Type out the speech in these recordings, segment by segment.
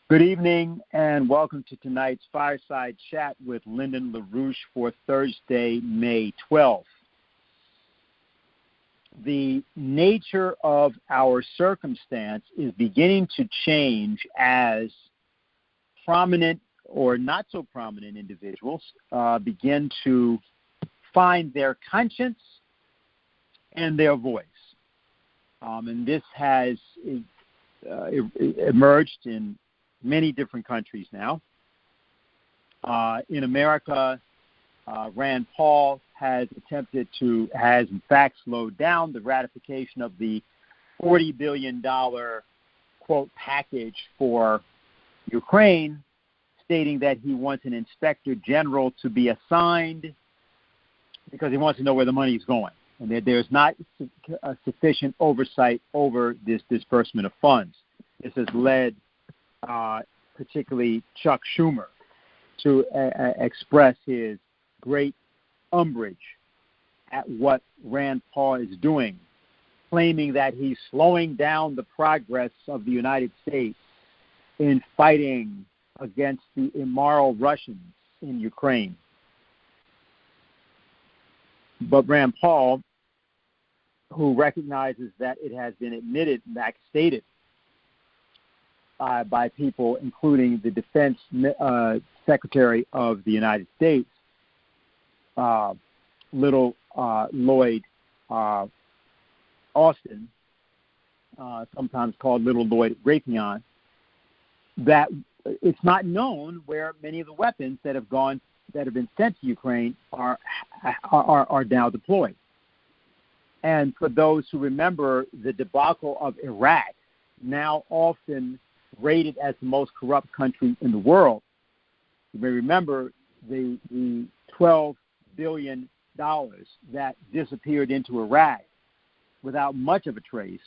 Good evening and welcome to tonight's Fireside Chat with Lyndon LaRouche for Thursday, May 12th. The nature of our circumstance is beginning to change as prominent or not so prominent individuals begin to find their conscience and their voice. And this has emerged in many different countries now. In America, Rand Paul has in fact slowed down the ratification of the $40 billion, quote, package for Ukraine, stating that he wants an inspector general to be assigned because he wants to know where the money is going, and that there's not sufficient oversight over this disbursement of funds. This has led particularly Chuck Schumer, to express his great umbrage at what Rand Paul is doing, claiming that he's slowing down the progress of the United States in fighting against the immoral Russians in Ukraine. But Rand Paul, who recognizes that it has been admitted and stated by people, including the Defense Secretary of the United States, Little Lloyd Austin, sometimes called Little Lloyd Raytheon, that it's not known where many of the weapons that have been sent to Ukraine are now deployed. And for those who remember the debacle of Iraq, now often rated as the most corrupt country in the world, you may remember the $12 billion that disappeared into Iraq without much of a trace.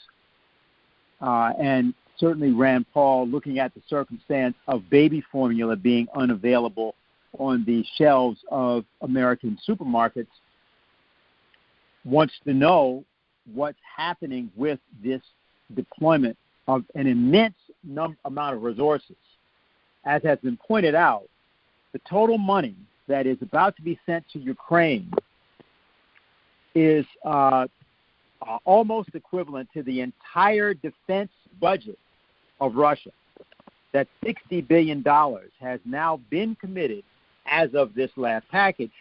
And certainly Rand Paul, looking at the circumstance of baby formula being unavailable on the shelves of American supermarkets, wants to know what's happening with this deployment of an immense amount of resources. As has been pointed out, the total money that is about to be sent to Ukraine is almost equivalent to the entire defense budget of Russia. That $60 billion has now been committed as of this last package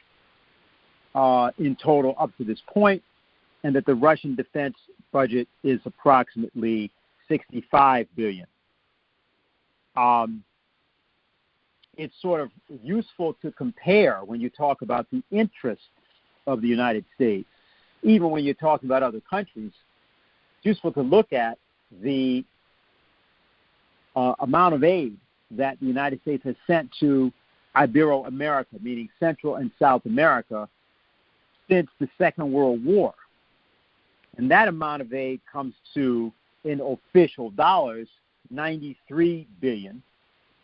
in total up to this point, and that the Russian defense budget is approximately $65 billion. It's sort of useful to compare when you talk about the interests of the United States, even when you're talking about other countries. It's useful to look at the amount of aid that the United States has sent to Ibero-America, meaning Central and South America, since the Second World War. And that amount of aid comes to, in official dollars, $93 billion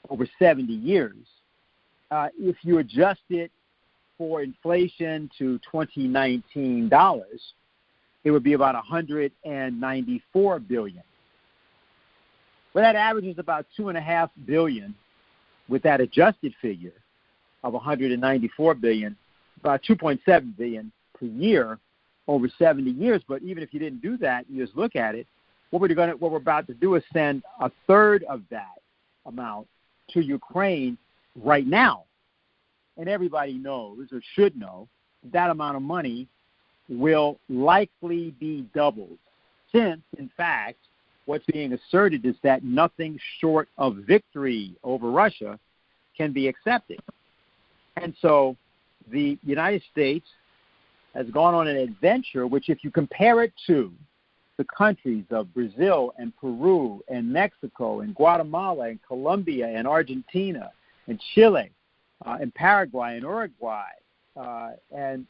over 70 years. If you adjust it for inflation to 2019 dollars, it would be about $194 billion. But that averages about $2.5 billion with that adjusted figure of $194 billion, about $2.7 billion per year over 70 years. But even if you didn't do that, you just look at it, what we're about to do is send a third of that amount to Ukraine right now. And everybody knows, or should know, that amount of money will likely be doubled, since, in fact, what's being asserted is that nothing short of victory over Russia can be accepted. And so the United States has gone on an adventure which, if you compare it to the countries of Brazil and Peru and Mexico and Guatemala and Colombia and Argentina and Chile and Paraguay and Uruguay and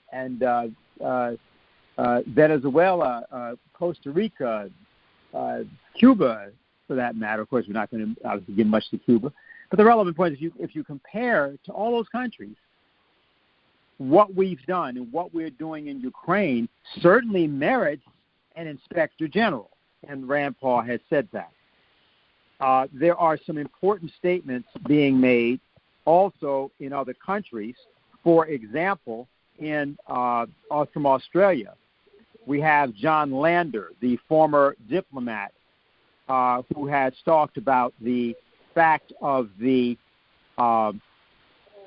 Venezuela, Costa Rica, Cuba, for that matter. Of course, we're not going to obviously give much to Cuba. But the relevant point is, if you compare to all those countries, what we've done and what we're doing in Ukraine certainly merits an inspector general, and Rand Paul has said that. there are some important statements being made also in other countries. For example, from Australia, we have John Lander, the former diplomat, who has talked about the fact of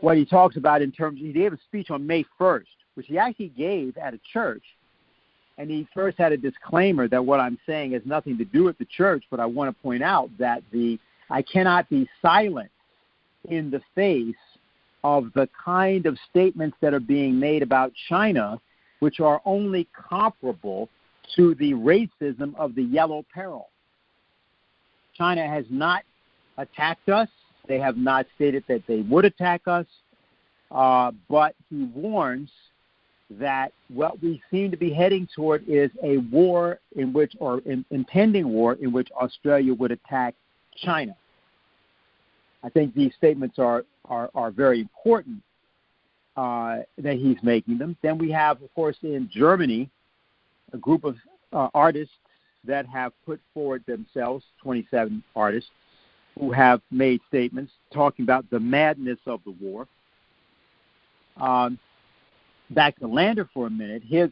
what he talks about in terms. He gave a speech on May 1st, which he actually gave at a church. And he first had a disclaimer that what I'm saying has nothing to do with the church, but I want to point out that I cannot be silent in the face of the kind of statements that are being made about China, which are only comparable to the racism of the Yellow Peril. China has not attacked us. They have not stated that they would attack us, but he warns that what we seem to be heading toward is a war impending war in which Australia would attack China. I think these statements are very important that he's making them. Then we have, of course, in Germany, a group of artists that have put forward themselves, 27 artists, who have made statements talking about the madness of the war. Back to Lander for a minute, his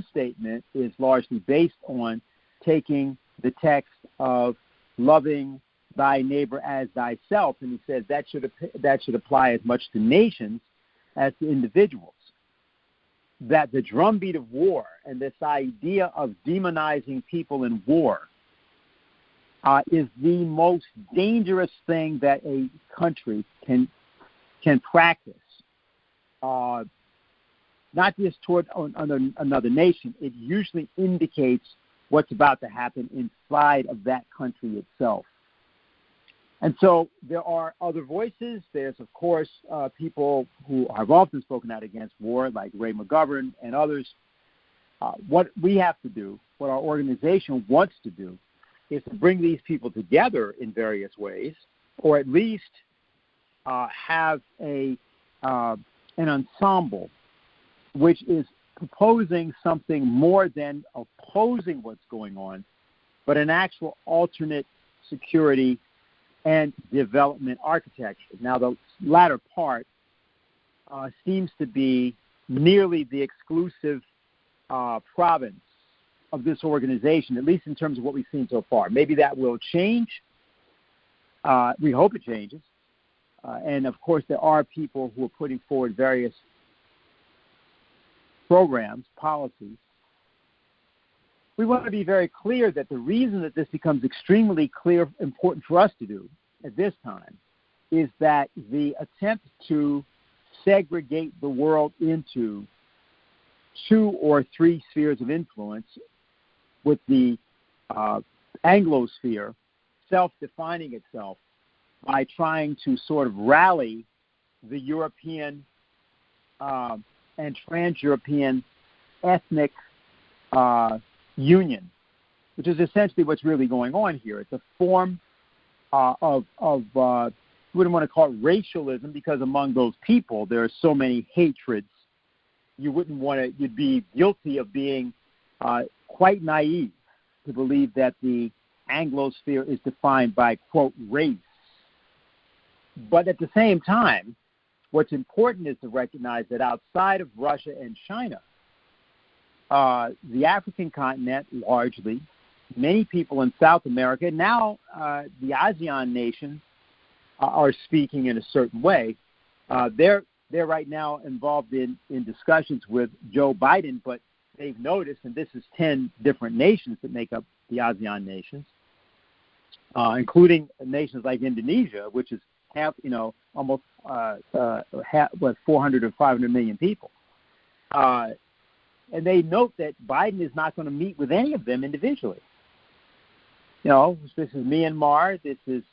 statement is largely based on taking the text of loving thy neighbor as thyself, and he says that should apply as much to nations as to individuals. That the drumbeat of war and this idea of demonizing people in war is the most dangerous thing that a country can practice. Not just toward another nation. It usually indicates what's about to happen inside of that country itself. And so there are other voices. There's, of course, people who have often spoken out against war, like Ray McGovern and others. What we have to do, what our organization wants to do, is to bring these people together in various ways, or at least have an ensemble which is proposing something more than opposing what's going on, but an actual alternate security and development architecture. Now, the latter part seems to be nearly the exclusive province of this organization, at least in terms of what we've seen so far. Maybe that will change. We hope it changes. And, of course, there are people who are putting forward various programs, policies. We want to be very clear that the reason that this becomes extremely clear, important for us to do at this time, is that the attempt to segregate the world into 2 or 3 spheres of influence, with the Anglosphere self-defining itself by trying to sort of rally the European and trans-European ethnic union, which is essentially what's really going on here. It's a form of we wouldn't want to call it racialism, because among those people there are so many hatreds. You'd be guilty of being quite naive to believe that the Anglosphere is defined by, quote, race. But at the same time, what's important is to recognize that outside of Russia and China, the African continent largely, many people in South America, now the ASEAN nations are speaking in a certain way. They're right now involved in discussions with Joe Biden, but they've noticed, and this is 10 different nations that make up the ASEAN nations, including nations like Indonesia, which is almost 400 or 500 million people. And they note that Biden is not going to meet with any of them individually. This is Myanmar, this is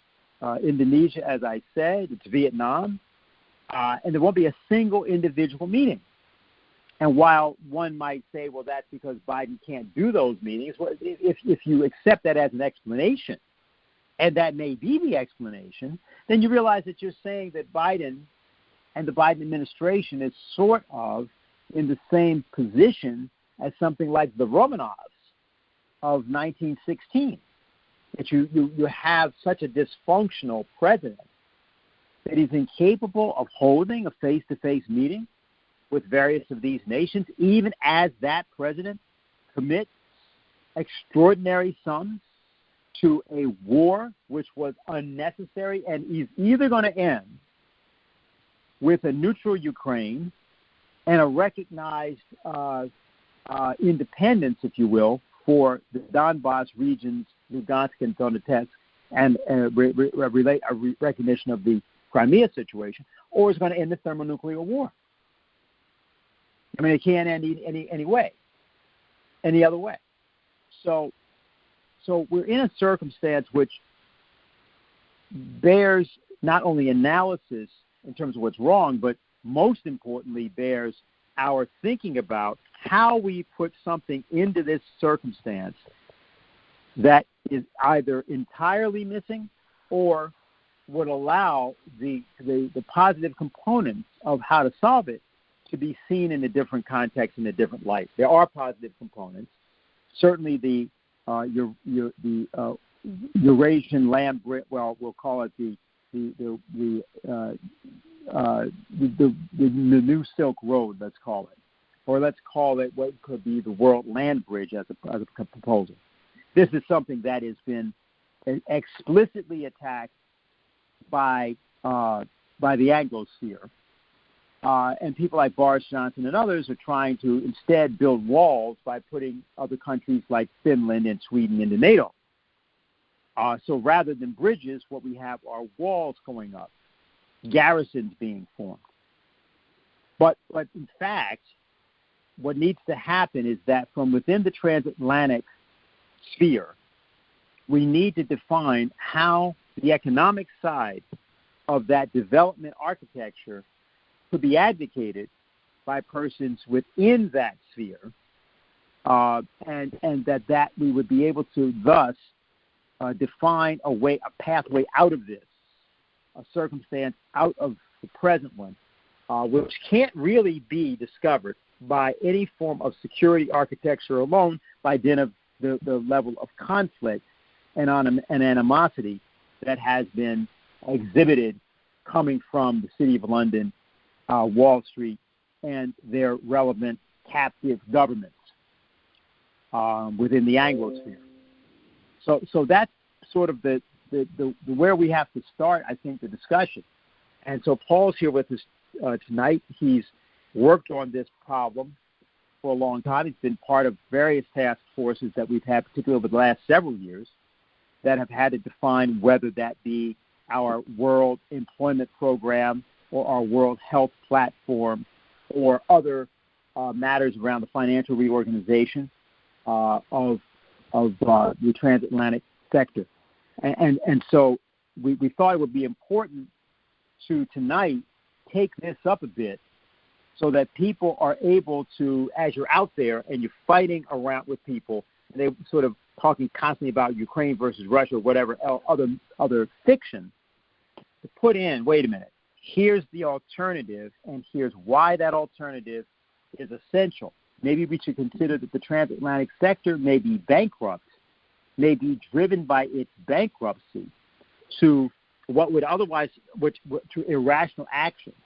Indonesia, as I said, it's Vietnam, and there won't be a single individual meeting. And while one might say, well, that's because Biden can't do those meetings, well, if you accept that as an explanation, and that may be the explanation, then you realize that you're saying that Biden and the Biden administration is sort of in the same position as something like the Romanovs of 1916. that you have such a dysfunctional president that he's incapable of holding a face-to-face meeting with various of these nations, even as that president commits extraordinary sums to a war which was unnecessary and is either going to end with a neutral Ukraine and a recognized independence, if you will, for the Donbass regions, Lugansk and Donetsk, and a recognition of the Crimea situation, or it's going to end the thermonuclear war. I mean, it can't end any other way. So we're in a circumstance which bears not only analysis in terms of what's wrong, but most importantly bears our thinking about how we put something into this circumstance that is either entirely missing or would allow the positive components of how to solve it to be seen in a different context, in a different light. There are positive components. Certainly the Eurasian land bridge, well, we'll call it the new Silk Road, let's call it, or let's call it what could be the World Land Bridge as a proposal. This is something that has been explicitly attacked by the Anglosphere, and people like Boris Johnson and others are trying to instead build walls by putting other countries like Finland and Sweden into NATO. So rather than bridges, what we have are walls going up, garrisons being formed. But in fact, what needs to happen is that from within the transatlantic sphere, we need to define how the economic side of that development architecture could be advocated by persons within that sphere, and that we would be able to thus define a pathway out of this, a circumstance out of the present one, which can't really be discovered by any form of security architecture alone by dint of the level of conflict and animosity that has been exhibited coming from the City of London, Wall Street, and their relevant captive governments within the Anglosphere. So that's sort of the where we have to start, I think, the discussion. And so Paul's here with us tonight. He's worked on this problem for a long time. He's been part of various task forces that we've had, particularly over the last several years, that have had to define whether that be our World Employment Program or our World Health Platform or other matters around the financial reorganization of the transatlantic sector. And so we thought it would be important to tonight take this up a bit so that people are able to, as you're out there and you're fighting around with people, and they're sort of talking constantly about Ukraine versus Russia or whatever other fiction, to put in, wait a minute, here's the alternative, and here's why that alternative is essential. Maybe we should consider that the transatlantic sector may be bankrupt, may be driven by its bankruptcy to what would otherwise, to irrational actions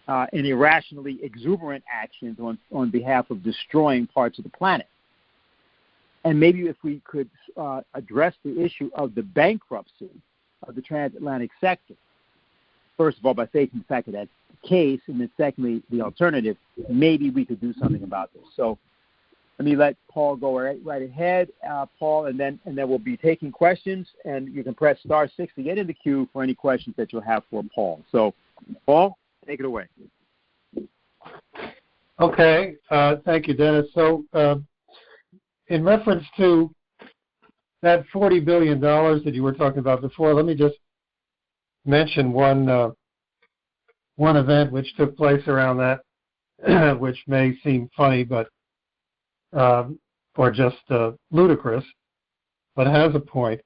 and irrationally exuberant actions on behalf of destroying parts of the planet. And maybe if we could address the issue of the bankruptcy of the transatlantic sector, first of all, by facing the fact that that's the case, and then secondly, the alternative, maybe we could do something about this. So let me let Paul go right ahead, Paul, and then we'll be taking questions, and you can press *6 to get in the queue for any questions that you'll have for Paul. So, Paul, take it away. Okay. Thank you, Dennis. So in reference to that $40 billion that you were talking about before, let me just mention one event which took place around that, which may seem funny, but or just ludicrous, but has a point.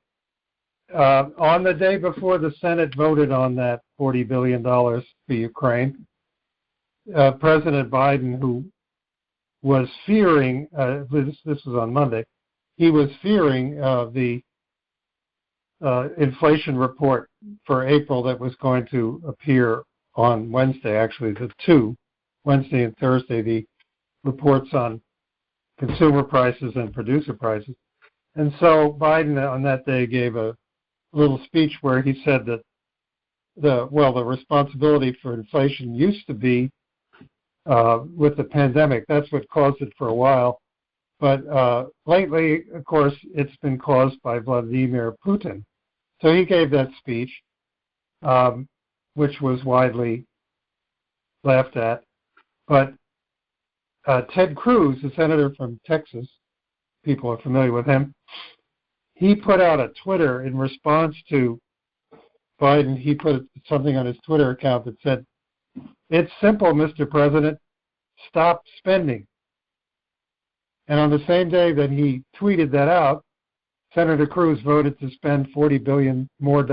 On the day before the Senate voted on that $40 billion for Ukraine, President Biden, who was fearing, this was on Monday, he was fearing the inflation report for April that was going to appear on Wednesday, actually the two, Wednesday and Thursday, the reports on consumer prices and producer prices. And so Biden on that day gave a little speech where he said that the responsibility for inflation used to be with the pandemic. That's what caused it for a while. But lately, of course, it's been caused by Vladimir Putin. So he gave that speech, which was widely laughed at. But Ted Cruz, a senator from Texas, people are familiar with him, he put out a Twitter in response to Biden. He put something on his Twitter account that said, "It's simple, Mr. President, stop spending." And on the same day that he tweeted that out, Senator Cruz voted to spend $40 billion more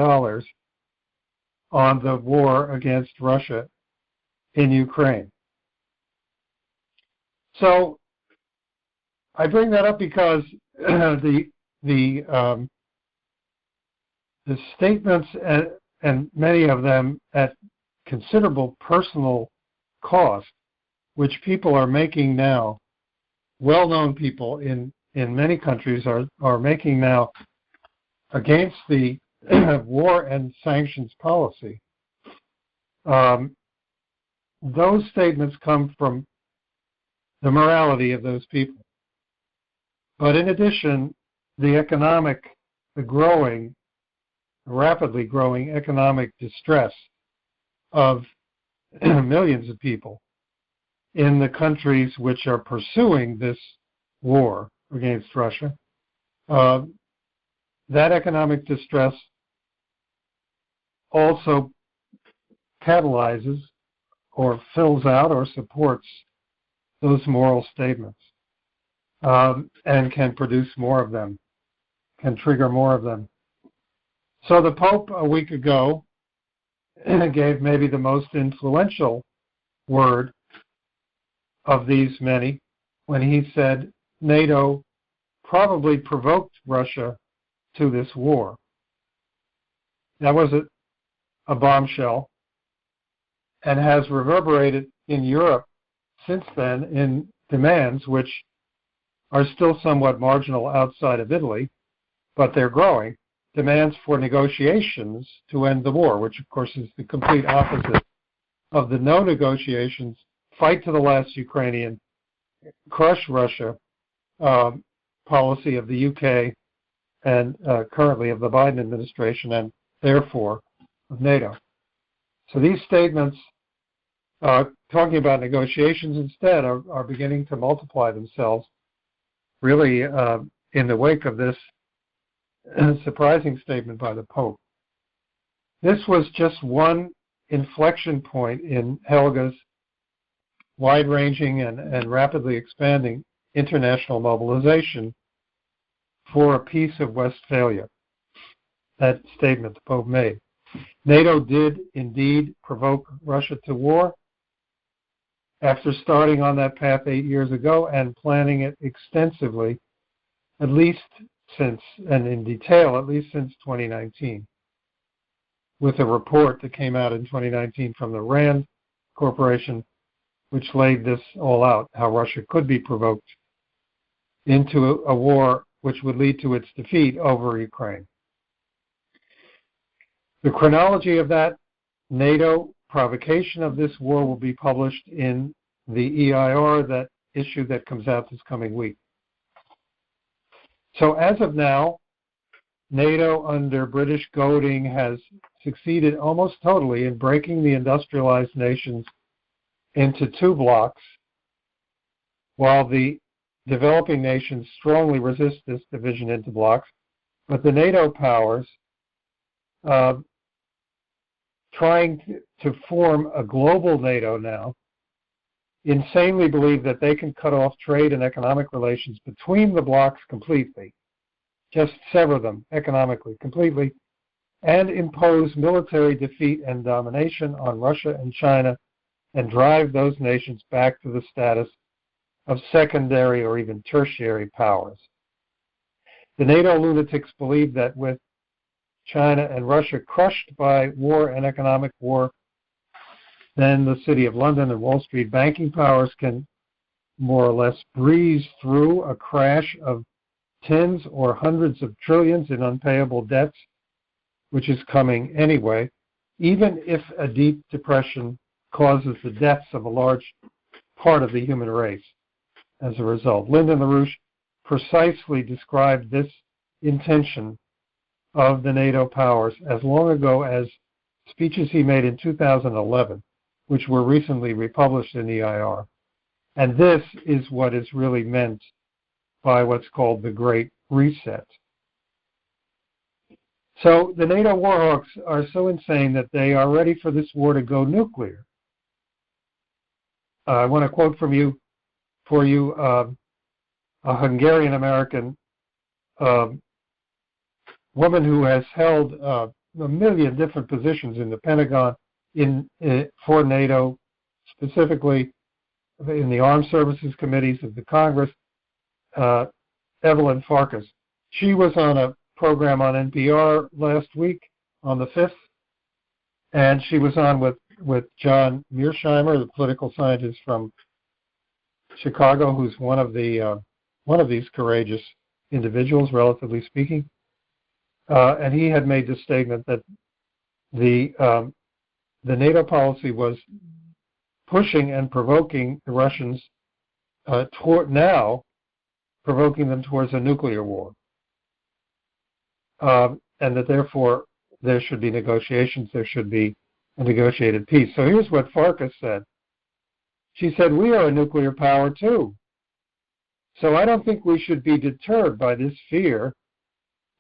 on the war against Russia in Ukraine. So I bring that up because the statements, and many of them at considerable personal cost, which people are making now, well-known people in many countries are making now against the war and sanctions policy. Those statements come from the morality of those people. But in addition, the rapidly growing economic distress of millions of people in the countries which are pursuing this war against Russia, that economic distress also catalyzes or fills out or supports those moral statements, and can produce more of them, can trigger more of them. So the Pope a week ago gave maybe the most influential word of these many when he said NATO probably provoked Russia to this war. That was a bombshell and has reverberated in Europe since then in demands which are still somewhat marginal outside of Italy, but they're growing, demands for negotiations to end the war, which of course is the complete opposite of the no negotiations, fight to the last Ukrainian, crush Russia policy of the UK and currently of the Biden administration and therefore of NATO. So these statements talking about negotiations instead are beginning to multiply themselves really in the wake of this surprising statement by the Pope. This was just one inflection point in Helga's wide-ranging and rapidly expanding international mobilization for a peace of Westphalia. That statement the Pope made. NATO did indeed provoke Russia to war after starting on that path 8 years ago and planning it extensively, at least since, and in detail, at least since 2019, with a report that came out in 2019 from the RAND Corporation, which laid this all out, how Russia could be provoked into a war which would lead to its defeat over Ukraine. The chronology of that NATO provocation of this war will be published in the EIR, that issue that comes out this coming week. So as of now, NATO under British goading has succeeded almost totally in breaking the industrialized nations into two blocks, while the developing nations strongly resist this division into blocks. But the NATO powers, trying to form a global NATO now, insanely believe that they can cut off trade and economic relations between the blocs completely, just sever them economically completely, and impose military defeat and domination on Russia and China and drive those nations back to the status of secondary or even tertiary powers. The NATO lunatics believe that with China, and Russia crushed by war and economic war, then the City of London and Wall Street banking powers can more or less breeze through a crash of tens or hundreds of trillions in unpayable debts, which is coming anyway, even if a deep depression causes the deaths of a large part of the human race as a result. Lyndon LaRouche precisely described this intention of the NATO powers as long ago as speeches he made in 2011, which were recently republished in EIR. And this is what is really meant by what's called the Great Reset. So the NATO warhawks are so insane that they are ready for this war to go nuclear. I want to quote for you a Hungarian-American woman who has held a million different positions in the Pentagon for NATO, specifically in the Armed Services Committees of the Congress, Evelyn Farkas. She was on a program on NPR last week on the 5th, and she was on with John Mearsheimer, the political scientist from Chicago, who's one of these courageous individuals, relatively speaking. And he had made the statement that the NATO policy was pushing and provoking the Russians provoking them towards a nuclear war, and that therefore there should be negotiations, there should be a negotiated peace. So here's what Farkas said. She said, "We are a nuclear power too. So I don't think we should be deterred by this fear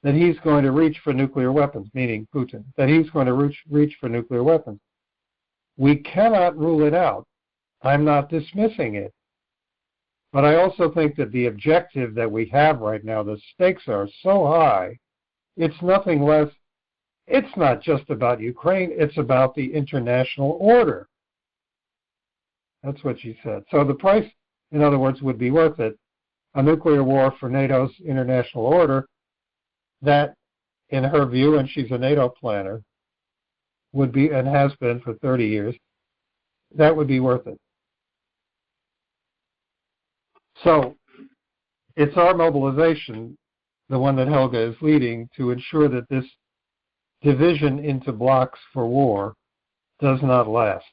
that he's going to reach for nuclear weapons," meaning Putin, that he's going to reach for nuclear weapons. We cannot rule it out. I'm not dismissing it. But I also think that the objective that we have right now, the stakes are so high, it's nothing less, it's not just about Ukraine, it's about the international order. That's what she said. So the price, in other words, would be worth it. A nuclear war for NATO's international order, that, in her view, and she's a NATO planner, would be, and has been for 30 years, that would be worth it. So it's our mobilization, the one that Helga is leading, to ensure that this division into blocks for war does not last,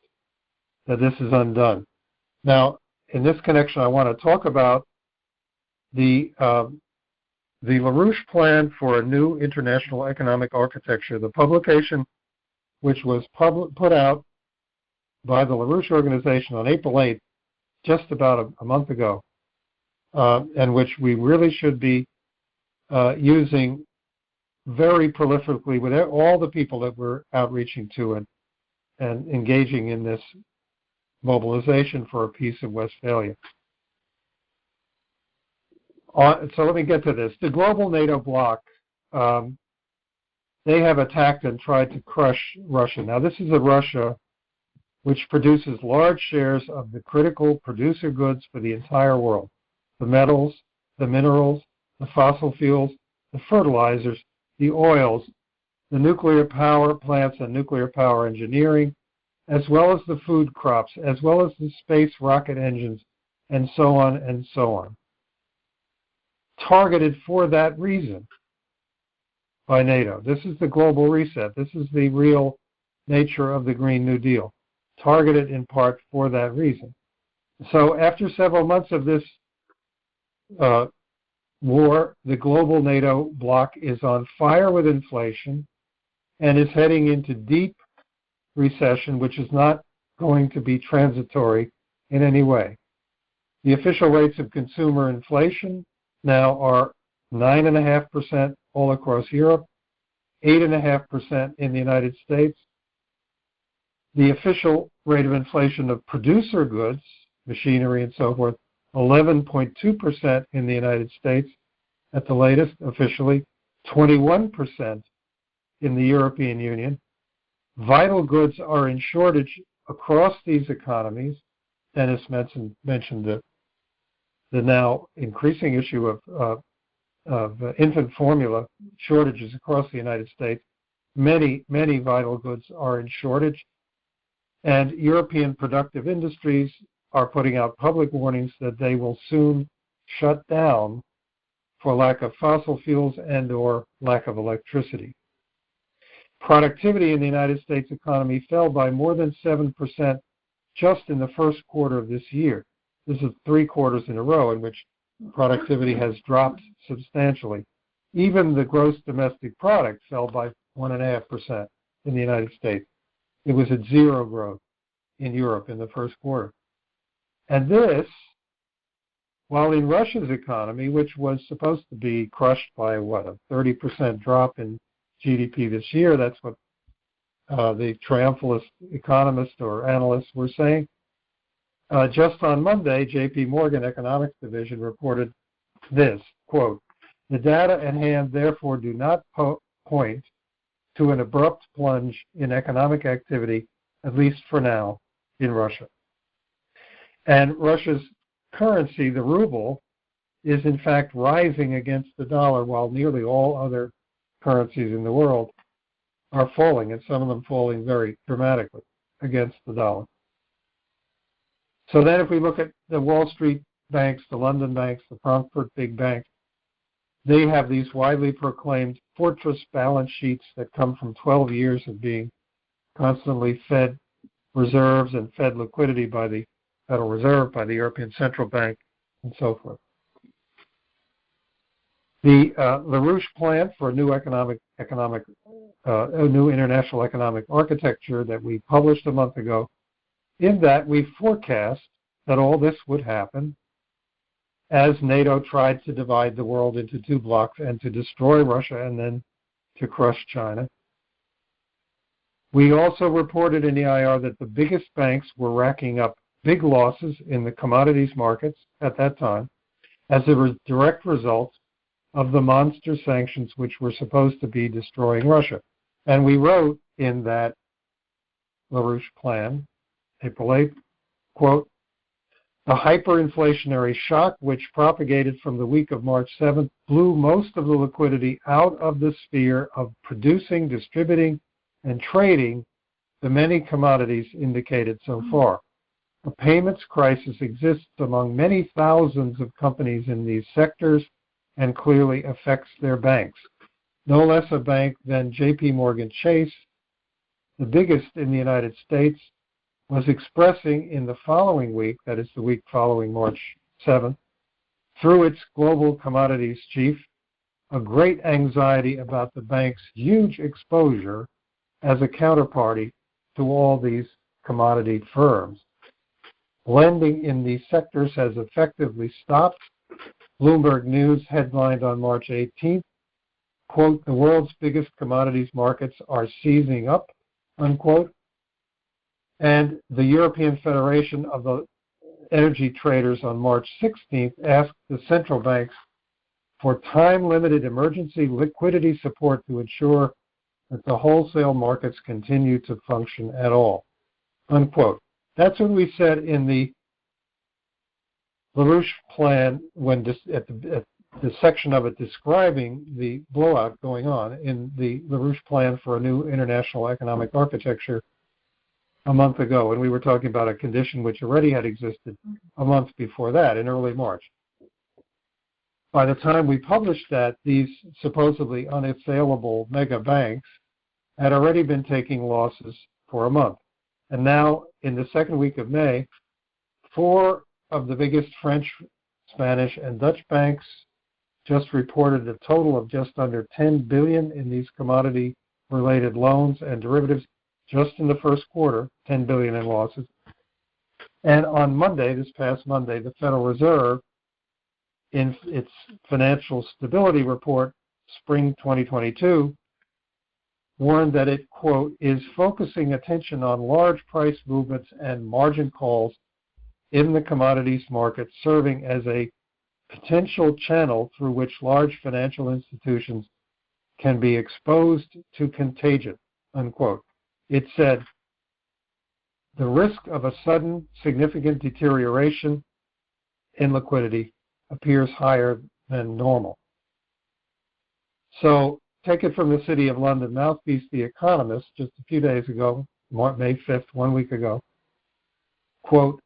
that this is undone. Now, in this connection, I want to talk about the LaRouche Plan for a New International Economic Architecture, the publication which was put out by the LaRouche organization on April 8th, just about a month ago, and which we really should be using very prolifically with all the people that we're outreaching to and engaging in this mobilization for a peace of Westphalia. So let me get to this. The global NATO bloc, they have attacked and tried to crush Russia. Now, this is a Russia which produces large shares of the critical producer goods for the entire world: the metals, the minerals, the fossil fuels, the fertilizers, the oils, the nuclear power plants and nuclear power engineering, as well as the food crops, as well as the space rocket engines, and so on and so on. Targeted for that reason by NATO. This is the global reset. This is the real nature of the Green New Deal, targeted in part for that reason. So after several months of this war, the global NATO bloc is on fire with inflation and is heading into deep recession, which is not going to be transitory in any way. The official rates of consumer inflation now are 9.5% all across Europe, 8.5% in the United States. The official rate of inflation of producer goods, machinery and so forth, 11.2% in the United States at the latest, officially, 21% in the European Union. Vital goods are in shortage across these economies. Dennis mentioned the now increasing issue of infant formula shortages across the United States. many vital goods are in shortage, and European productive industries are putting out public warnings that they will soon shut down for lack of fossil fuels and or lack of electricity. Productivity in the United States economy fell by more than 7% just in the first quarter of this year. This is 3 quarters in a row in which productivity has dropped substantially. Even the gross domestic product fell by 1.5% in the United States. It was at 0 growth in Europe in the first quarter. And this, while in Russia's economy, which was supposed to be crushed by, a 30% drop in GDP this year, that's what the triumphalist economists or analysts were saying. Just on Monday, J.P. Morgan Economics Division reported this, quote, "The data at hand therefore do not point to an abrupt plunge in economic activity, at least for now, in Russia." And Russia's currency, the ruble, is in fact rising against the dollar, while nearly all other currencies in the world are falling, and some of them falling very dramatically against the dollar. So then if we look at the Wall Street banks, the London banks, the Frankfurt big bank, they have these widely proclaimed fortress balance sheets that come from 12 years of being constantly fed reserves and fed liquidity by the Federal Reserve, by the European Central Bank, and so forth. The LaRouche Plan for a new new international economic architecture that we published a month ago, in that we forecast that all this would happen as NATO tried to divide the world into 2 blocks and to destroy Russia and then to crush China. We also reported in EIR that the biggest banks were racking up big losses in the commodities markets at that time as a direct result of the monster sanctions which were supposed to be destroying Russia. And we wrote in that LaRouche Plan, April 8th, quote, "The hyperinflationary shock which propagated from the week of March 7th blew most of the liquidity out of the sphere of producing, distributing, and trading the many commodities indicated so far. A payments crisis exists among many thousands of companies in these sectors and clearly affects their banks. No less a bank than J.P. Morgan Chase, the biggest in the United States, was expressing in the following week, that is the week following March 7th, through its global commodities chief, a great anxiety about the bank's huge exposure as a counterparty to all these commodity firms. Lending in these sectors has effectively stopped." Bloomberg News headlined on March 18th, quote, "The world's biggest commodities markets are seizing up," unquote. And the European Federation of the Energy Traders on March 16th asked the central banks for time-limited emergency liquidity support to ensure that the wholesale markets continue to function at all, unquote. That's what we said in the LaRouche Plan when at the section of it describing the blowout going on in the LaRouche Plan for a new international economic architecture a month ago, and we were talking about a condition which already had existed a month before that, in early March. By the time we published that, these supposedly unassailable mega banks had already been taking losses for a month. And now, in the second week of May, 4 of the biggest French, Spanish, and Dutch banks just reported a total of just under $10 billion in these commodity-related loans and derivatives just in the first quarter, $10 billion in losses. And on Monday, this past Monday, the Federal Reserve, in its Financial Stability Report, Spring 2022, warned that it, quote, "is focusing attention on large price movements and margin calls in the commodities market, serving as a potential channel through which large financial institutions can be exposed to contagion," unquote. It said, "The risk of a sudden significant deterioration in liquidity appears higher than normal." So take it from the City of London mouthpiece, The Economist, just a few days ago, May 5th, 1 week ago, quote,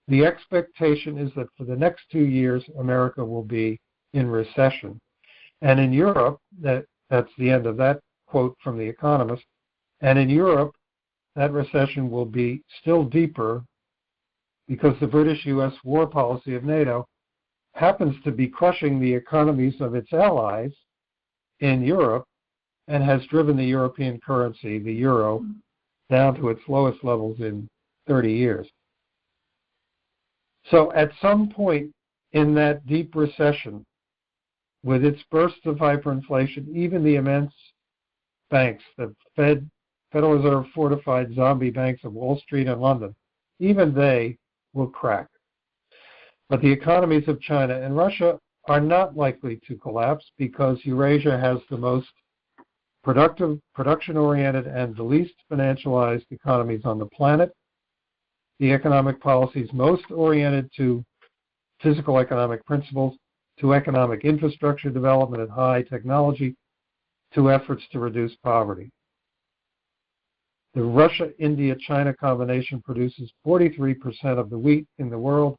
"The expectation is that for the next 2 years, America will be in recession." And in Europe, that's the end of that quote from The Economist, and in Europe, that recession will be still deeper because the British-U.S. war policy of NATO happens to be crushing the economies of its allies in Europe and has driven the European currency, the euro, down to its lowest levels in 30 years. So at some point in that deep recession, with its bursts of hyperinflation, even the immense banks, the Federal Reserve fortified zombie banks of Wall Street and London, even they will crack. But the economies of China and Russia are not likely to collapse because Eurasia has the most productive, production-oriented, and the least financialized economies on the planet. The economic policies most oriented to physical economic principles, to economic infrastructure development and high technology, to efforts to reduce poverty. The Russia-India-China combination produces 43% of the wheat in the world,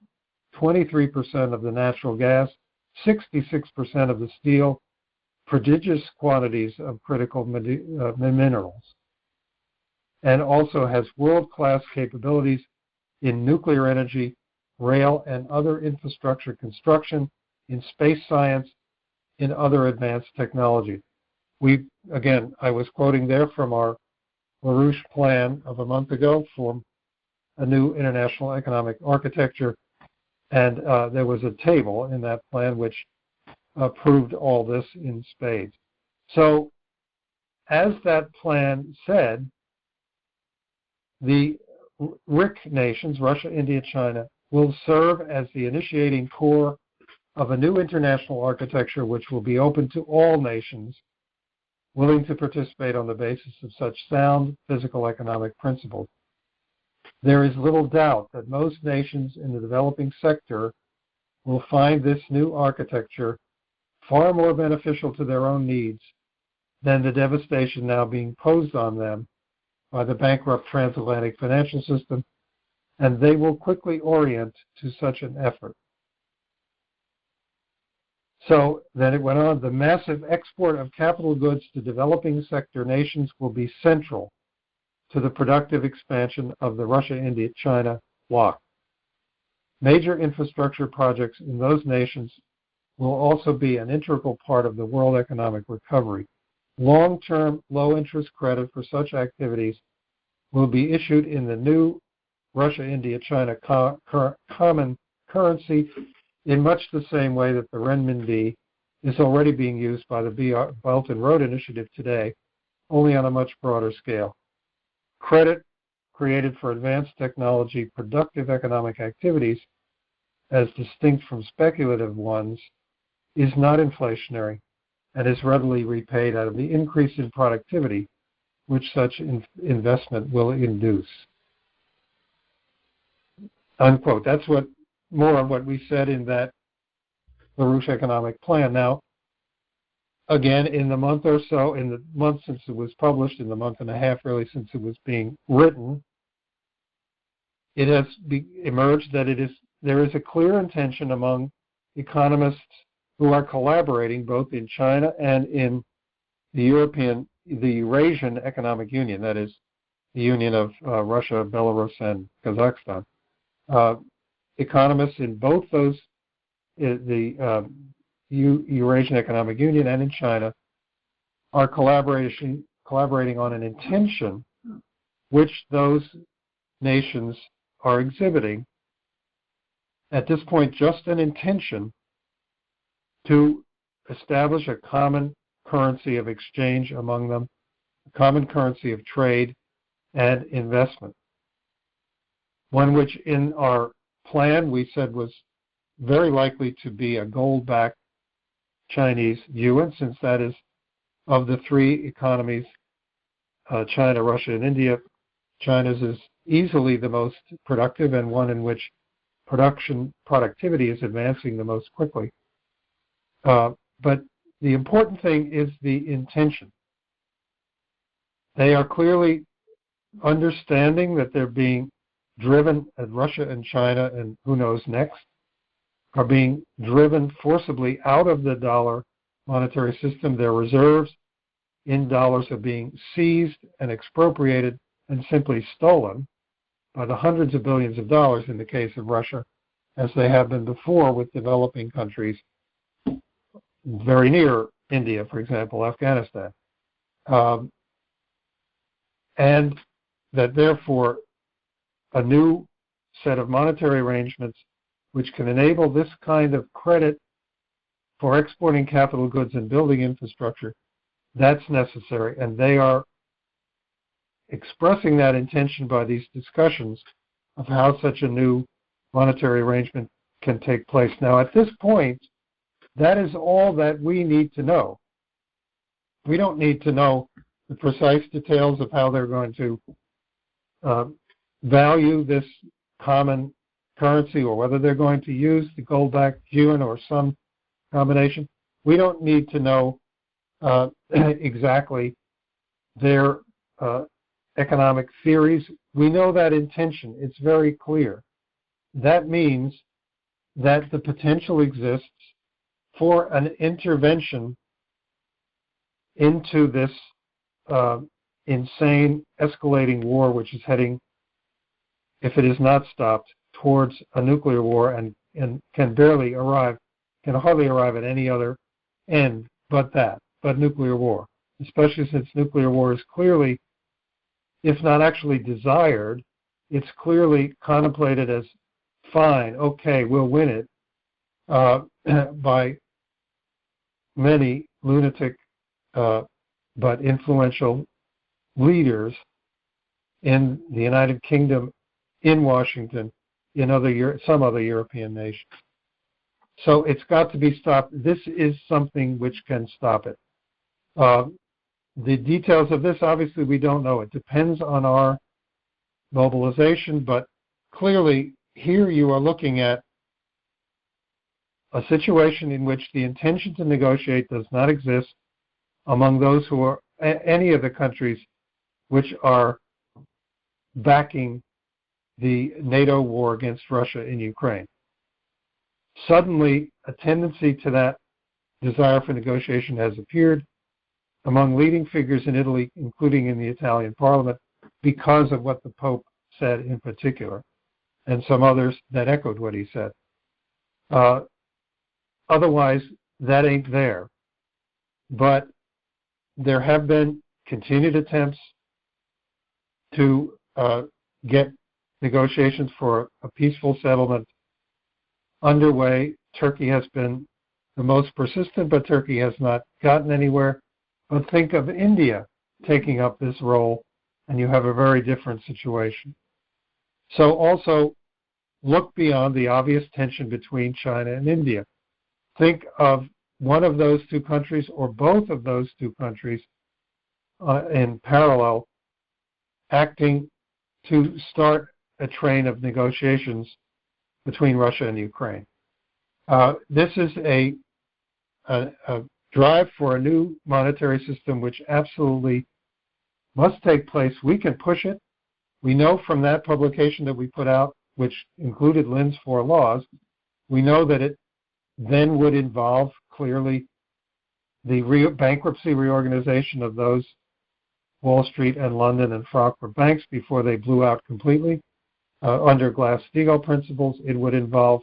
23% of the natural gas, 66% of the steel, prodigious quantities of critical minerals, and also has world-class capabilities in nuclear energy, rail, and other infrastructure construction, in space science, in other advanced technology. I was quoting there from our LaRouche Plan of a month ago for a new international economic architecture, and there was a table in that plan which proved all this in spades. So, as that plan said, the RIC nations, Russia, India, China, will serve as the initiating core of a new international architecture which will be open to all nations willing to participate on the basis of such sound physical economic principles. There is little doubt that most nations in the developing sector will find this new architecture far more beneficial to their own needs than the devastation now being posed on them by the bankrupt transatlantic financial system, and they will quickly orient to such an effort. So then it went on, the massive export of capital goods to developing sector nations will be central to the productive expansion of the Russia-India-China bloc. Major infrastructure projects in those nations will also be an integral part of the world economic recovery. Long-term, low-interest credit for such activities will be issued in the new Russia-India-China common currency in much the same way that the renminbi is already being used by the Belt and Road Initiative today, only on a much broader scale. Credit created for advanced technology, productive economic activities, as distinct from speculative ones, is not inflationary and is readily repaid out of the increase in productivity which such investment will induce. Unquote. That's more of what we said in that LaRouche economic plan. Now, again, in the month or so, in the month since it was published, in the month and a half really since it was being written, it has emerged that there is a clear intention among economists who are collaborating both in China and in the Eurasian Economic Union, that is, the union of Russia, Belarus, and Kazakhstan. Economists in both those, the Eurasian Economic Union and in China, are collaborating on an intention which those nations are exhibiting. At this point, just an intention to establish a common currency of exchange among them, a common currency of trade and investment. One which in our plan we said was very likely to be a gold-backed Chinese yuan, since that is, of the three economies, China, Russia, and India, China's is easily the most productive and one in which productivity is advancing the most quickly. But the important thing is the intention. They are clearly understanding that they're being driven, and Russia and China and who knows next, are being driven forcibly out of the dollar monetary system. Their reserves in dollars are being seized and expropriated and simply stolen by the hundreds of billions of dollars in the case of Russia, as they have been before with developing countries very near India, for example, Afghanistan. And that therefore a new set of monetary arrangements which can enable this kind of credit for exporting capital goods and building infrastructure, that's necessary. And they are expressing that intention by these discussions of how such a new monetary arrangement can take place. Now, at this point, that is all that we need to know. We don't need to know the precise details of how they're going to value this common currency, or whether they're going to use the gold-backed yuan or some combination. We don't need to know exactly their economic theories. We know that intention. It's very clear. That means that the potential exists for an intervention into this insane, escalating war, which is heading, if it is not stopped, towards a nuclear war, and can hardly arrive at any other end but nuclear war, especially since nuclear war is clearly, if not actually desired, it's clearly contemplated as fine, okay, we'll win it, by many lunatic but influential leaders in the United Kingdom, in Washington, in some other European nations. So it's got to be stopped. This is something which can stop it. The details of this, obviously, we don't know. It depends on our mobilization, but clearly here you are looking at a situation in which the intention to negotiate does not exist among those who are any of the countries which are backing the NATO war against Russia in Ukraine. Suddenly, a tendency to that desire for negotiation has appeared among leading figures in Italy, including in the Italian parliament, because of what the Pope said in particular, and some others that echoed what he said. Otherwise, that ain't there. But there have been continued attempts to get negotiations for a peaceful settlement underway. Turkey has been the most persistent, but Turkey has not gotten anywhere. But think of India taking up this role, and you have a very different situation. So also look beyond the obvious tension between China and India. Think of one of those two countries or both of those two countries in parallel acting to start a train of negotiations between Russia and Ukraine. This is a drive for a new monetary system which absolutely must take place. We can push it. We know from that publication that we put out, which included Lin's 4 laws, we know that it then would involve clearly the bankruptcy reorganization of those Wall Street and London and Frankfurt banks before they blew out completely under Glass-Steagall principles. It would involve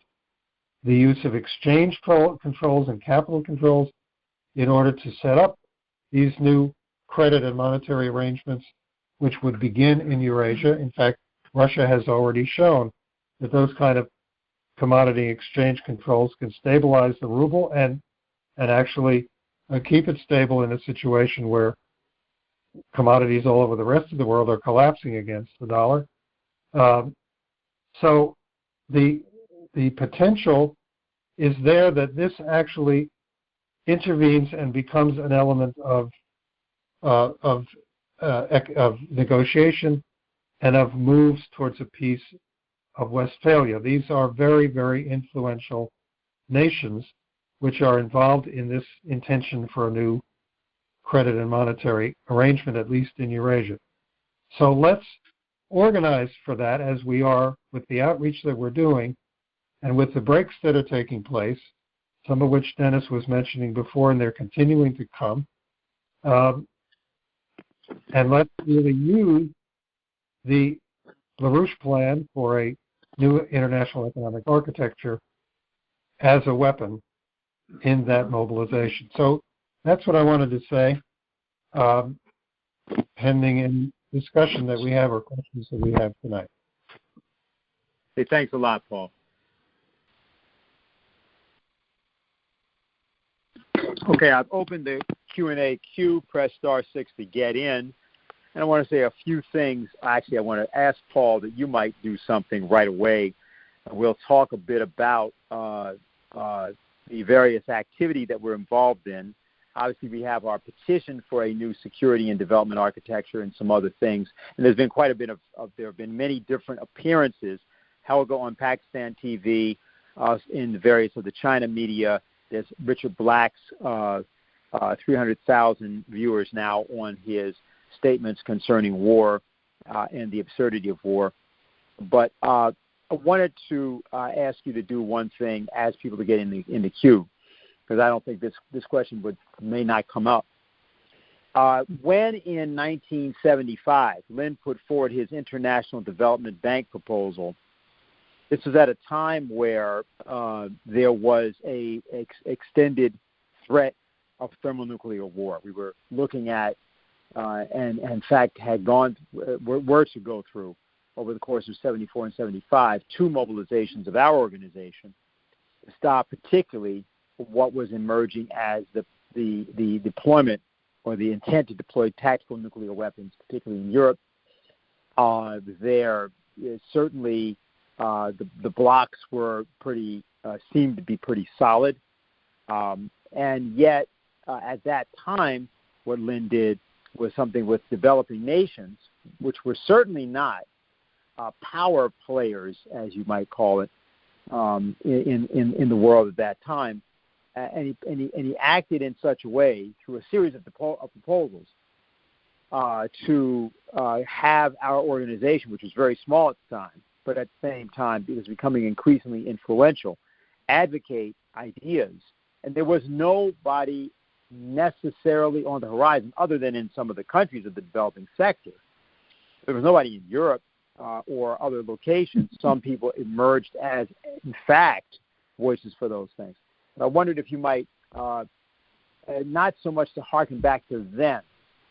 the use of exchange controls and capital controls in order to set up these new credit and monetary arrangements, which would begin in Eurasia. In fact, Russia has already shown that those kind of commodity exchange controls can stabilize the ruble and actually keep it stable in a situation where commodities all over the rest of the world are collapsing against the dollar. So the potential is there that this actually intervenes and becomes an element of negotiation and of moves towards a peace of Westphalia. These are very, very influential nations which are involved in this intention for a new credit and monetary arrangement, at least in Eurasia. So let's organize for that as we are with the outreach that we're doing and with the breaks that are taking place, some of which Dennis was mentioning before, and they're continuing to come. And let's really use the LaRouche Plan for a new international economic architecture as a weapon in that mobilization. So that's what I wanted to say, pending in discussion that we have or questions that we have tonight. Hey, thanks a lot, Paul. Okay, I've opened the Q&A queue. Press *6 to get in. And I want to say a few things. Actually, I want to ask Paul that you might do something right away. We'll talk a bit about the various activity that we're involved in. Obviously, we have our petition for a new security and development architecture and some other things. And there's been quite a bit there have been many different appearances. Helga on Pakistan TV, in the various of the China media. There's Richard Black's 300,000 viewers now on his statements concerning war and the absurdity of war. But I wanted to ask you to do one thing as people to get in the queue, because I don't think this question may not come up. When in 1975, Lynn put forward his International Development Bank proposal, this was at a time where there was a extended threat of thermonuclear war. We were looking at, and in fact were to go through over the course of 74 and 75, 2 mobilizations of our organization to stop particularly what was emerging as the deployment or the intent to deploy tactical nuclear weapons, particularly in Europe. There certainly the blocks were seemed to be pretty solid, and yet at that time, what Lynn did was something with developing nations, which were certainly not power players, as you might call it, in the world at that time, and he acted in such a way through a series of proposals to have our organization, which was very small at the time, but at the same time it was becoming increasingly influential, advocate ideas. And there was nobody necessarily on the horizon other than in some of the countries of the developing sector. There was nobody in Europe or other locations. Some people emerged as, in fact, voices for those things. And I wondered if you might, not so much to harken back to then,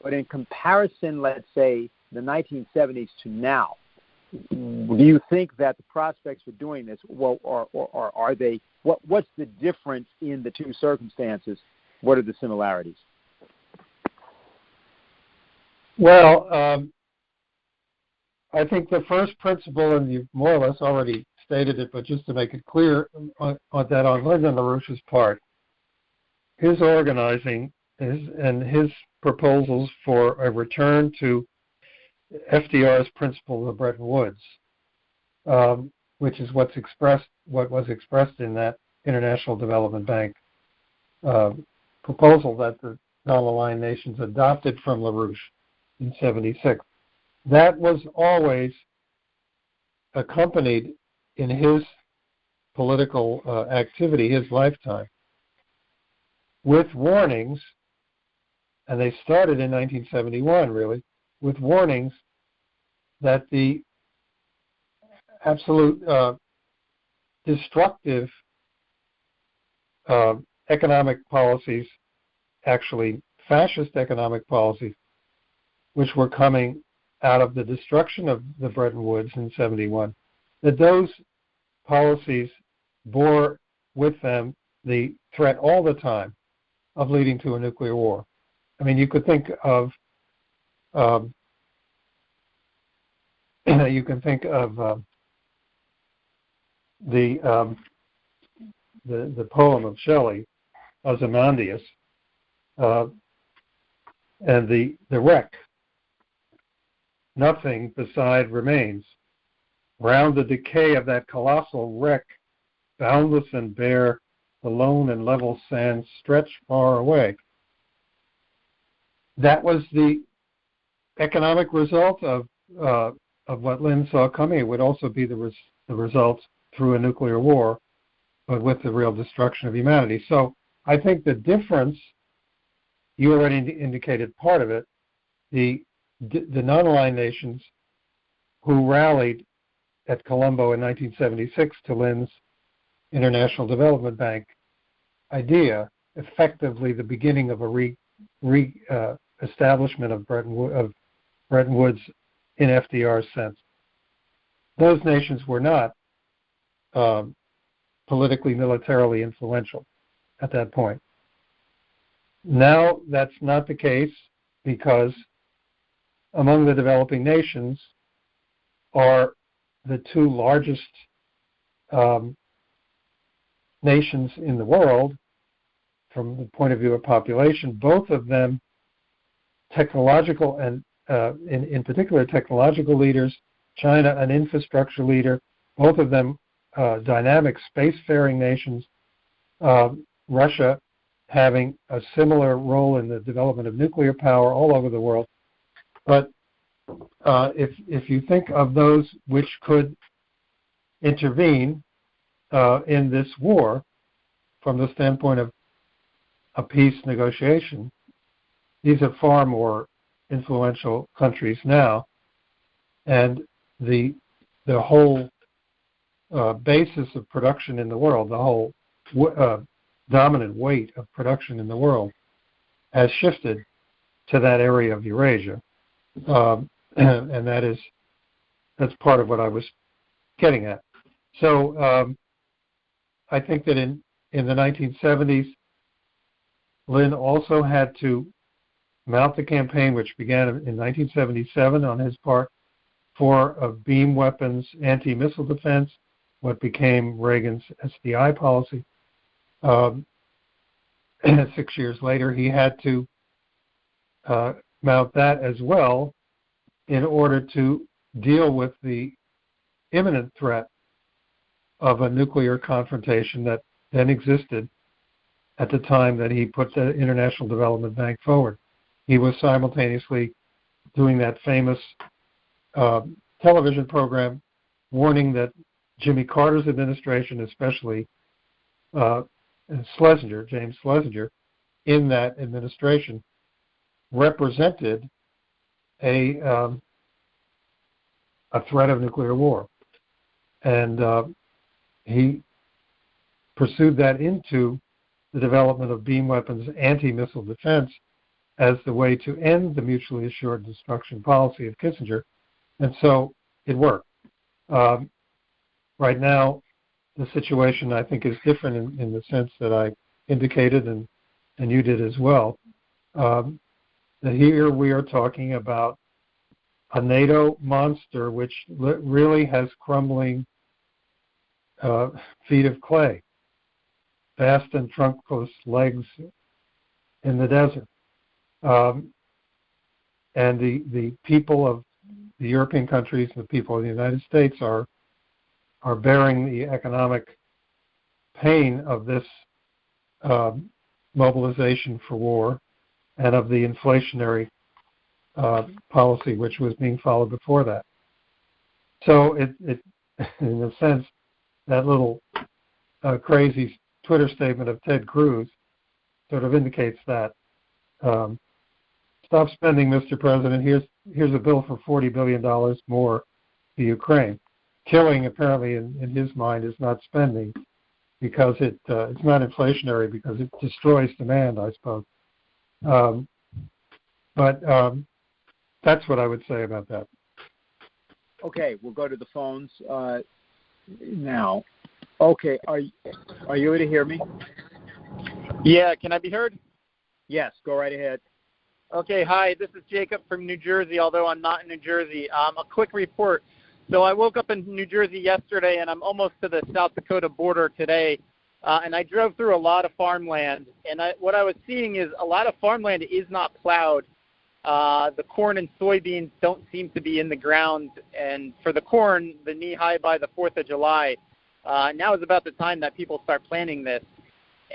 but in comparison, let's say, the 1970s to now, do you think that the prospects for doing this, well, or are they, what's the difference in the two circumstances? What are the similarities? Well, I think the first principle, and you've more or less already stated it, but just to make it clear on Lyndon LaRouche's part, his organizing and his proposals for a return to FDR's principle of Bretton Woods, which is what was expressed in that International Development Bank proposal that the non-aligned nations adopted from LaRouche in '76. That was always accompanied in his political activity, his lifetime, with warnings, and they started in 1971, really, with warnings that the absolute destructive economic policies, actually fascist economic policies, which were coming out of the destruction of the Bretton Woods in '71, that those policies bore with them the threat all the time of leading to a nuclear war. I mean, you could think of the poem of Shelley, Ozymandias, and the wreck. Nothing beside remains. Round the decay of that colossal wreck, boundless and bare, the lone and level sands stretch far away. That was the economic result of what Lin saw coming. It would also be the result through a nuclear war, but with the real destruction of humanity. So I think the difference, you already indicated part of it, the non-aligned nations who rallied at Colombo in 1976 to Lin's International Development Bank idea, effectively the beginning of a establishment of Bretton Woods in FDR's sense. Those nations were not politically, militarily influential at that point. Now that's not the case, because among the developing nations are the two largest nations in the world from the point of view of population, both of them technological and in particular technological leaders, China an infrastructure leader, both of them dynamic spacefaring nations, Russia having a similar role in the development of nuclear power all over the world. But if you think of those which could intervene in this war from the standpoint of a peace negotiation, these are far more influential countries now, and the whole basis of production in the world, the whole dominant weight of production in the world has shifted to that area of Eurasia. And that's part of what I was getting at. So I think that in the 1970s, Lin also had to mount the campaign, which began in 1977 on his part, for beam weapons, anti-missile defense, what became Reagan's SDI policy. 6 years later, he had to mount that as well in order to deal with the imminent threat of a nuclear confrontation that then existed at the time that he put the International Development Bank forward. He was simultaneously doing that famous television program warning that Jimmy Carter's administration, especially Schlesinger, James Schlesinger, in that administration, represented a threat of nuclear war. And he pursued that into the development of beam weapons, anti-missile defense, as the way to end the mutually assured destruction policy of Kissinger. And so it worked. Right now, the situation, I think, is different in the sense that I indicated, and you did as well. That here we are talking about a NATO monster which really has crumbling feet of clay, vast and trunkless legs in the desert. And the people of the European countries, the people of the United States are bearing the economic pain of this mobilization for war and of the inflationary policy which was being followed before that. So it in a sense, that little crazy Twitter statement of Ted Cruz sort of indicates that. Stop spending, Mr. President. Here's a bill for $40 billion more to Ukraine. Killing, apparently, in his mind, is not spending because it's not inflationary, because it destroys demand, I suppose. But that's what I would say about that. Okay, we'll go to the phones now. Okay, are you able to hear me? Yeah, can I be heard? Yes, go right ahead. Okay, hi, this is Jacob from New Jersey, although I'm not in New Jersey. A quick report. So I woke up in New Jersey yesterday, and I'm almost to the South Dakota border today, and I drove through a lot of farmland. And what I was seeing is a lot of farmland is not plowed. The corn and soybeans don't seem to be in the ground, and for the corn, the knee-high by the 4th of July. Now is about the time that people start planting this.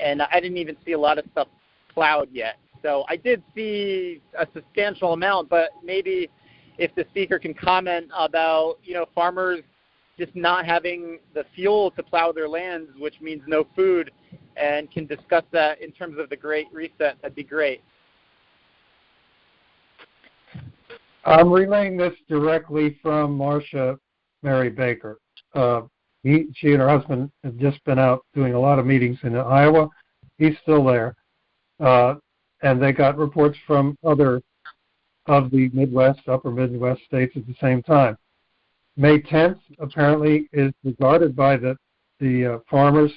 and I didn't even see a lot of stuff plowed yet. So I did see a substantial amount, but maybe if the speaker can comment about, farmers just not having the fuel to plow their lands, which means no food, and can discuss that in terms of the Great Reset, that'd be great. I'm relaying this directly from Marcia Mary Baker. She and her husband have just been out doing a lot of meetings in Iowa. He's still there. And they got reports from other of the Midwest, upper Midwest states at the same time. May 10th apparently is regarded by the farmers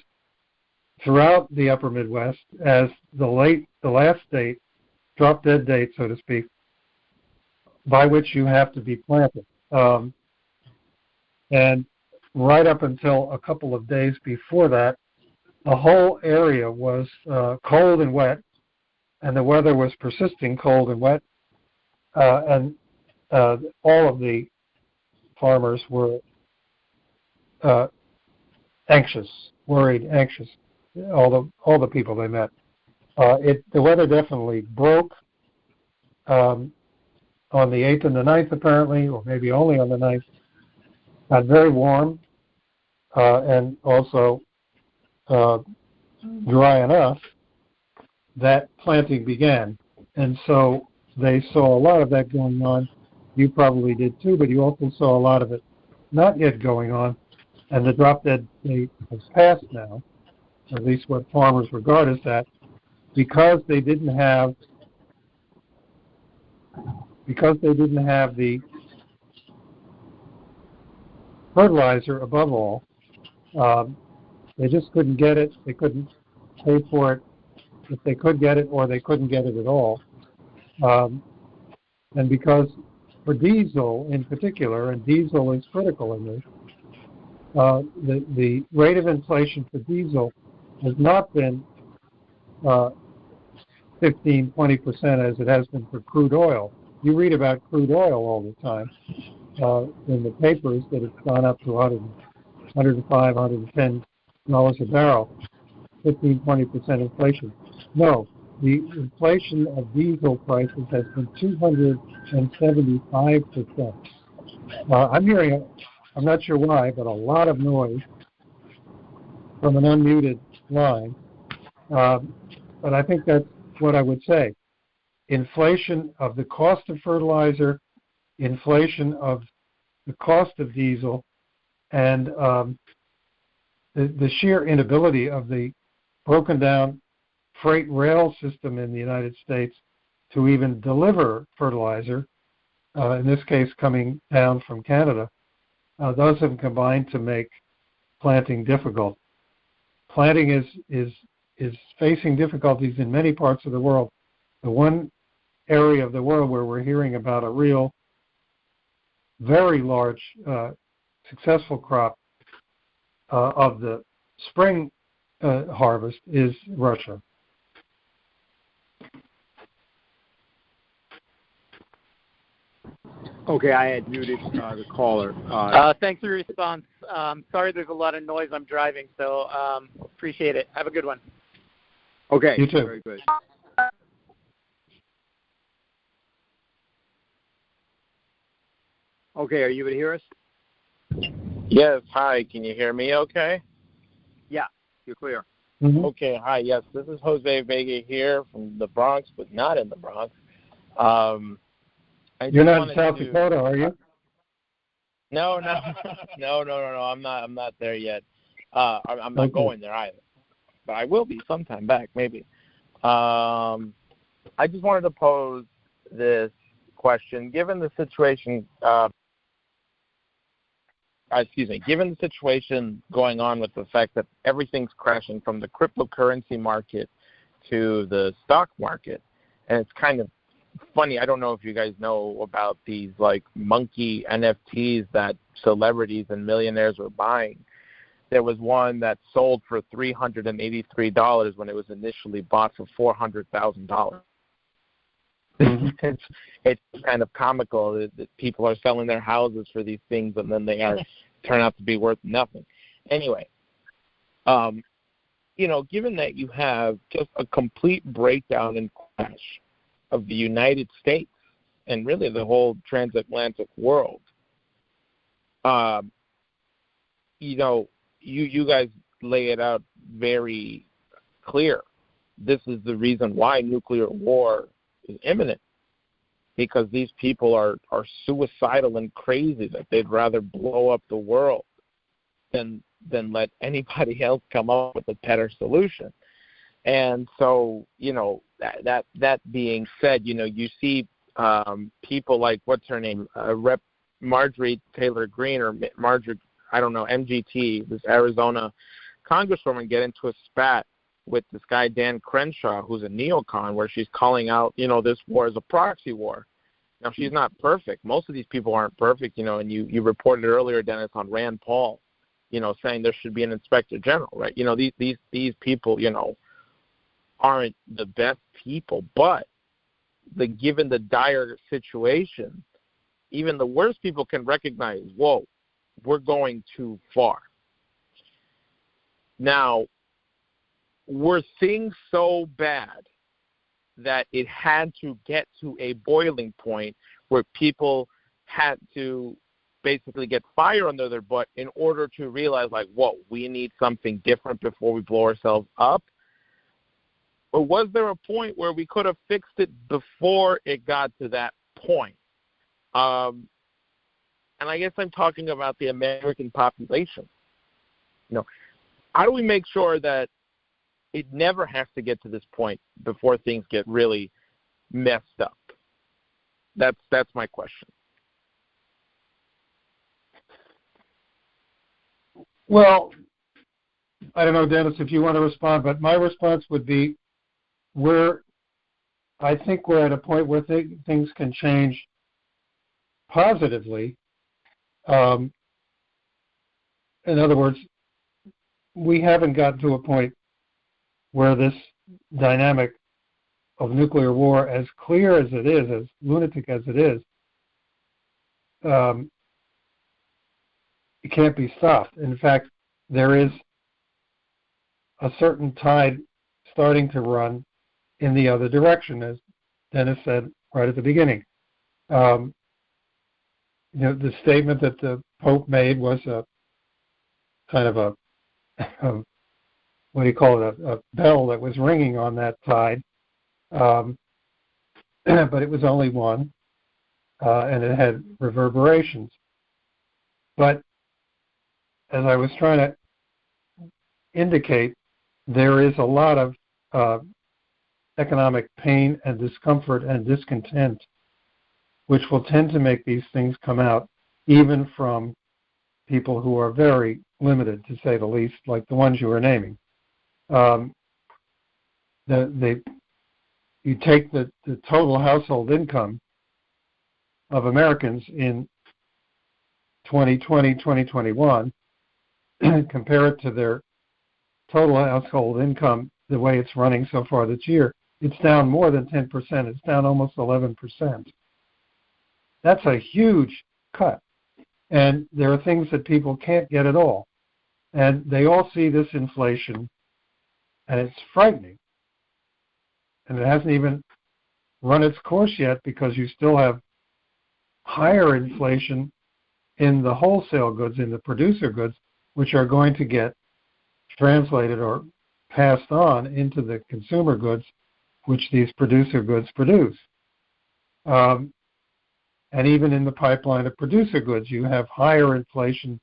throughout the upper Midwest as the last date, drop dead date, so to speak, by which you have to be planted. And right up until a couple of days before that, the whole area was cold and wet, and the weather was persisting cold and wet, and all of the farmers were anxious, worried, anxious. All the people they met. The weather definitely broke on the 8th and the 9th, apparently, or maybe only on the 9th. Got very warm and also dry enough that planting began. And so they saw a lot of that going on. You probably did too, but you also saw a lot of it not yet going on. And the drop dead date has passed now, at least what farmers regard as that, because they didn't have the fertilizer above all. They just couldn't get it. They couldn't pay for it if they could get it, or they couldn't get it at all. And because for diesel in particular, and diesel is critical in this, the rate of inflation for diesel has not been 15, 20% as it has been for crude oil. You read about crude oil all the time in the papers that it's gone up to $105, $110 a barrel, 15, 20% inflation. No, the inflation of diesel prices has been 275%. I'm hearing, I'm not sure why, but a lot of noise from an unmuted line. But I think that's what I would say. Inflation of the cost of fertilizer, inflation of the cost of diesel, and the sheer inability of the broken down freight rail system in the United States to even deliver fertilizer, in this case coming down from Canada, those have combined to make planting difficult. Planting is facing difficulties in many parts of the world. The one area of the world where we're hearing about a real, very large, successful crop of the spring harvest is Russia. Okay, I had muted the caller. Thanks for your response. Sorry there's a lot of noise. I'm driving, so appreciate it. Have a good one. Okay, you too. Very good. Okay, are you able to hear us? Yes, hi. Can you hear me okay? Yeah, you're clear. Mm-hmm. Okay, hi. Yes, this is Jose Vega here from the Bronx, but not in the Bronx. You're not in South Dakota, are you? No. I'm not there yet. I'm not going there either, but I will be sometime back, maybe. I just wanted to pose this question: given the situation, given the situation going on with the fact that everything's crashing from the cryptocurrency market to the stock market, and it's kind of funny, I don't know if you guys know about these like monkey NFTs that celebrities and millionaires were buying. There was one that sold for $383 when it was initially bought for $400,000. It's kind of comical that people are selling their houses for these things and then they turn out to be worth nothing. Anyway, given that you have just a complete breakdown and crash of the United States and really the whole transatlantic world, you guys lay it out very clear. This is the reason why nuclear war is imminent, because these people are suicidal and crazy that they'd rather blow up the world than let anybody else come up with a better solution. And so, that being said, you see people like, what's her name, Rep. Marjorie Taylor Greene, or Marjorie, I don't know, MGT, this Arizona congresswoman, get into a spat with this guy Dan Crenshaw, who's a neocon, where she's calling out, this war is a proxy war. Now, she's not perfect. Most of these people aren't perfect, and you reported earlier, Dennis, on Rand Paul, saying there should be an inspector general, right? These people, aren't the best people, but given the dire situation, even the worst people can recognize, whoa, we're going too far. Now, were things so bad that it had to get to a boiling point where people had to basically get fire under their butt in order to realize, like, whoa, we need something different before we blow ourselves up? Or was there a point where we could have fixed it before it got to that point? And I guess I'm talking about the American population. How do we make sure that it never has to get to this point before things get really messed up? That's my question. Well, I don't know, Dennis, if you want to respond, but my response would be I think we're at a point where things can change positively. In other words, we haven't gotten to a point where this dynamic of nuclear war, as clear as it is, as lunatic as it is, it can't be stopped. In fact, there is a certain tide starting to run in the other direction, as Dennis said right at the beginning. The statement that the Pope made was a kind of a what do you call it, a bell that was ringing on that tide, but it was only one, and it had reverberations. But as I was trying to indicate, there is a lot of economic pain and discomfort and discontent, which will tend to make these things come out, even from people who are very limited, to say the least, like the ones you were naming. You take the total household income of Americans in 2020, 2021, compare it to their total household income the way it's running so far this year, it's down more than 10%. It's down almost 11%. That's a huge cut. And there are things that people can't get at all. And they all see this inflation, and it's frightening. And it hasn't even run its course yet, because you still have higher inflation in the wholesale goods, in the producer goods, which are going to get translated or passed on into the consumer goods, which these producer goods produce. And even in the pipeline of producer goods, you have higher inflation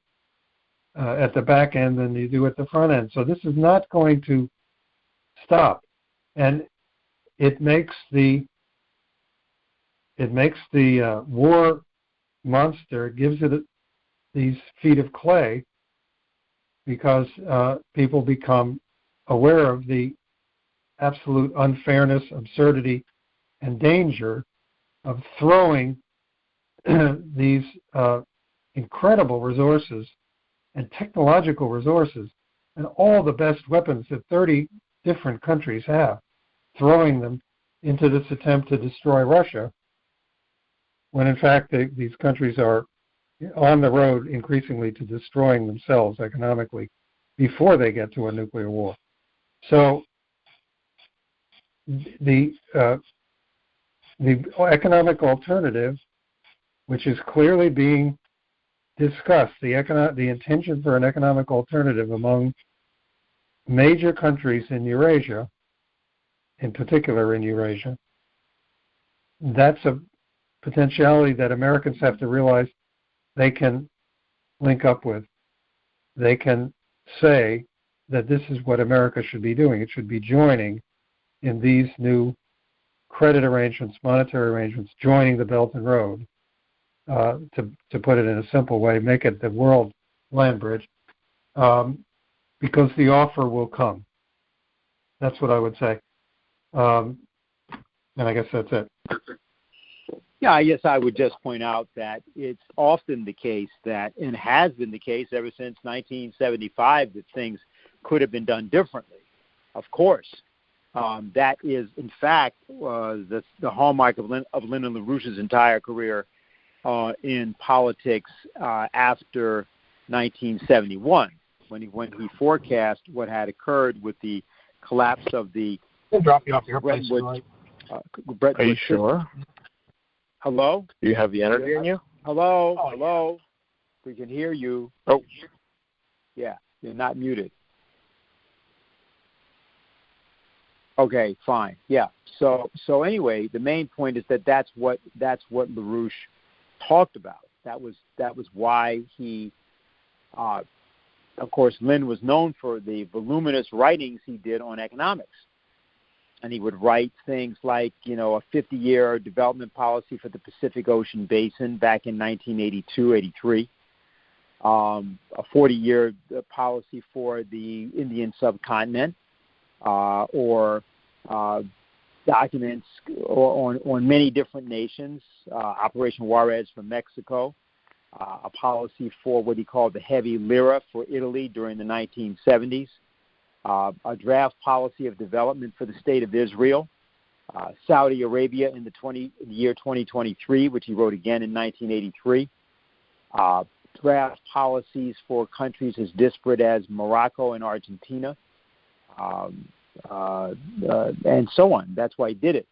at the back end than you do at the front end. So this is not going to stop. And it makes the war monster, it gives it these feet of clay, because people become aware of the absolute unfairness, absurdity, and danger of throwing these incredible resources and technological resources and all the best weapons that 30 different countries have, throwing them into this attempt to destroy Russia, when in fact these countries are on the road increasingly to destroying themselves economically before they get to a nuclear war. So the economic alternative, which is clearly being discussed, the intention for an economic alternative among major countries in Eurasia, in particular in Eurasia, that's a potentiality that Americans have to realize they can link up with. They can say that this is what America should be doing. It should be joining in these new credit arrangements, monetary arrangements, joining the Belt and Road, to put it in a simple way, make it the world land bridge, because the offer will come. That's what I would say. And I guess that's it. Yeah, I guess I would just point out that it's often the case that, and has been the case ever since 1975, that things could have been done differently. Of course, that is, in fact, the hallmark of Lyndon LaRouche's entire career in politics after 1971, when he forecast what had occurred with the collapse of the Bretton Woods. Are you sure? Hello? Do you have the energy in you? Hello? Hello? We can hear you. Oh. Yeah, you're not muted. Okay, fine. Yeah. So anyway, the main point is that that's what LaRouche talked about. That was why he, of course, Lynn was known for the voluminous writings he did on economics. And he would write things like, a 50-year development policy for the Pacific Ocean Basin back in 1982-83, a 40-year policy for the Indian subcontinent, or documents on many different nations, Operation Juarez for Mexico, a policy for what he called the heavy lira for Italy during the 1970s, a draft policy of development for the State of Israel, Saudi Arabia in the year 2023, which he wrote again in 1983, draft policies for countries as disparate as Morocco and Argentina, and so on. That's why he did it,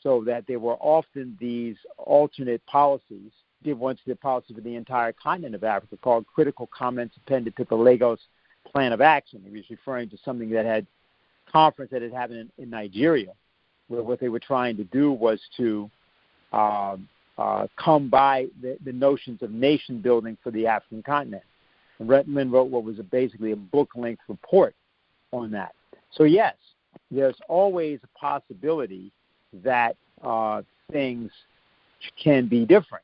so that there were often these alternate policies. He once did policy for the entire continent of Africa called critical comments appended to the Lagos Plan of Action. He was referring to something that had conference that had happened in Nigeria, where what they were trying to do was to come by the notions of nation building for the African continent. And Lynn wrote what was basically a book-length report on that. So yes, there's always a possibility that things can be different.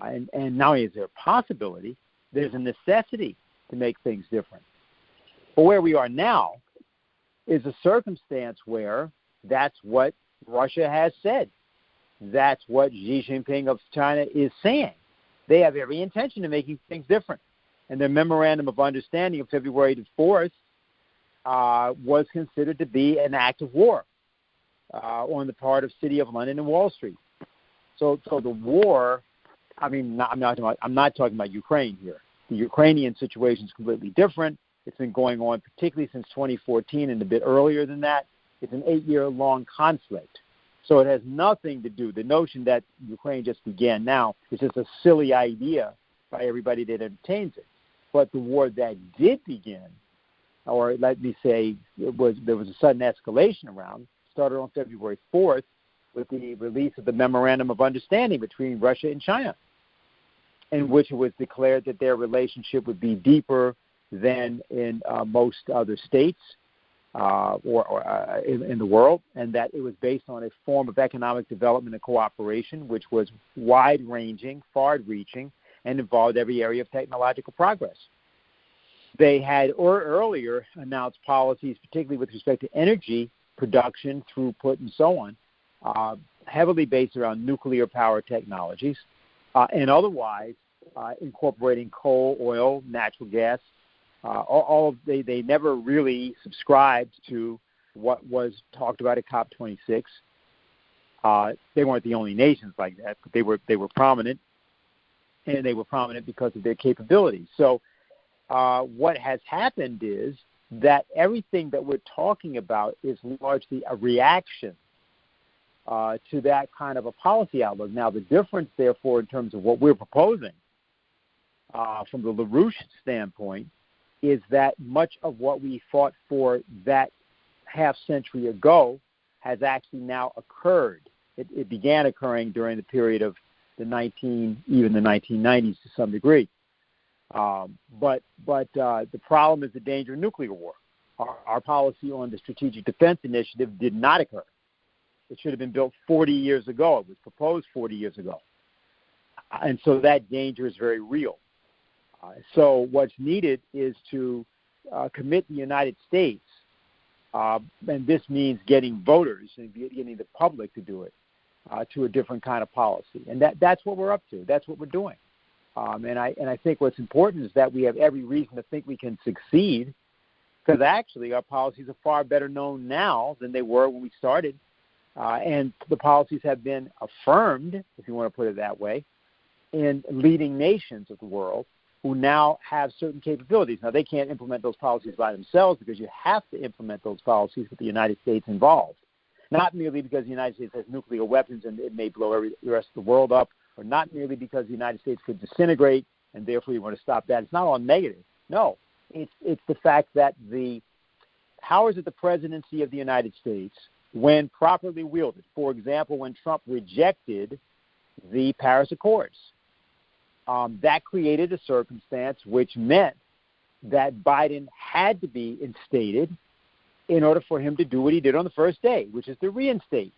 And not only is there a possibility, there's a necessity to make things different. But where we are now is a circumstance where that's what Russia has said. That's what Xi Jinping of China is saying. They have every intention of making things different. And their memorandum of understanding of February the 4th was considered to be an act of war on the part of City of London and Wall Street. So the war, I'm not talking about Ukraine here. The Ukrainian situation is completely different. It's been going on particularly since 2014 and a bit earlier than that. It's an 8-year-long conflict. So it has nothing to do. The notion that Ukraine just began now is just a silly idea by everybody that entertains it. But the war that did begin, or let me say there was a sudden escalation around, started on February 4th with the release of the Memorandum of Understanding between Russia and China, in which it was declared that their relationship would be deeper than in most other states or in the world, and that it was based on a form of economic development and cooperation which was wide-ranging, far-reaching, and involved every area of technological progress. They had earlier announced policies, particularly with respect to energy production, throughput, and so on, heavily based around nuclear power technologies, and otherwise incorporating coal, oil, natural gas. They never really subscribed to what was talked about at COP26. They weren't the only nations like that, but they were prominent, and they were prominent because of their capabilities. So what has happened is that everything that we're talking about is largely a reaction to that kind of a policy outlook. Now, the difference, therefore, in terms of what we're proposing from the LaRouche standpoint is that much of what we fought for that half century ago has actually now occurred. It began occurring during the period of even the 1990s to some degree. But the problem is the danger of nuclear war. Our policy on the Strategic Defense Initiative did not occur. It should have been built 40 years ago. It was proposed 40 years ago. And so that danger is very real. So what's needed is to commit the United States, and this means getting voters and getting the public to do it, to a different kind of policy. And that's what we're up to. That's what we're doing. And I think what's important is that we have every reason to think we can succeed, because actually our policies are far better known now than they were when we started. And the policies have been affirmed, if you want to put it that way, in leading nations of the world who now have certain capabilities. Now, they can't implement those policies by themselves because you have to implement those policies with the United States involved, not merely because the United States has nuclear weapons and it may blow the rest of the world up, or not merely because the United States could disintegrate and therefore you want to stop that. It's not all negative. No, it's the fact that the powers of the presidency of the United States, when properly wielded, for example, when Trump rejected the Paris Accords, that created a circumstance which meant that Biden had to be instated in order for him to do what he did on the first day, which is to reinstate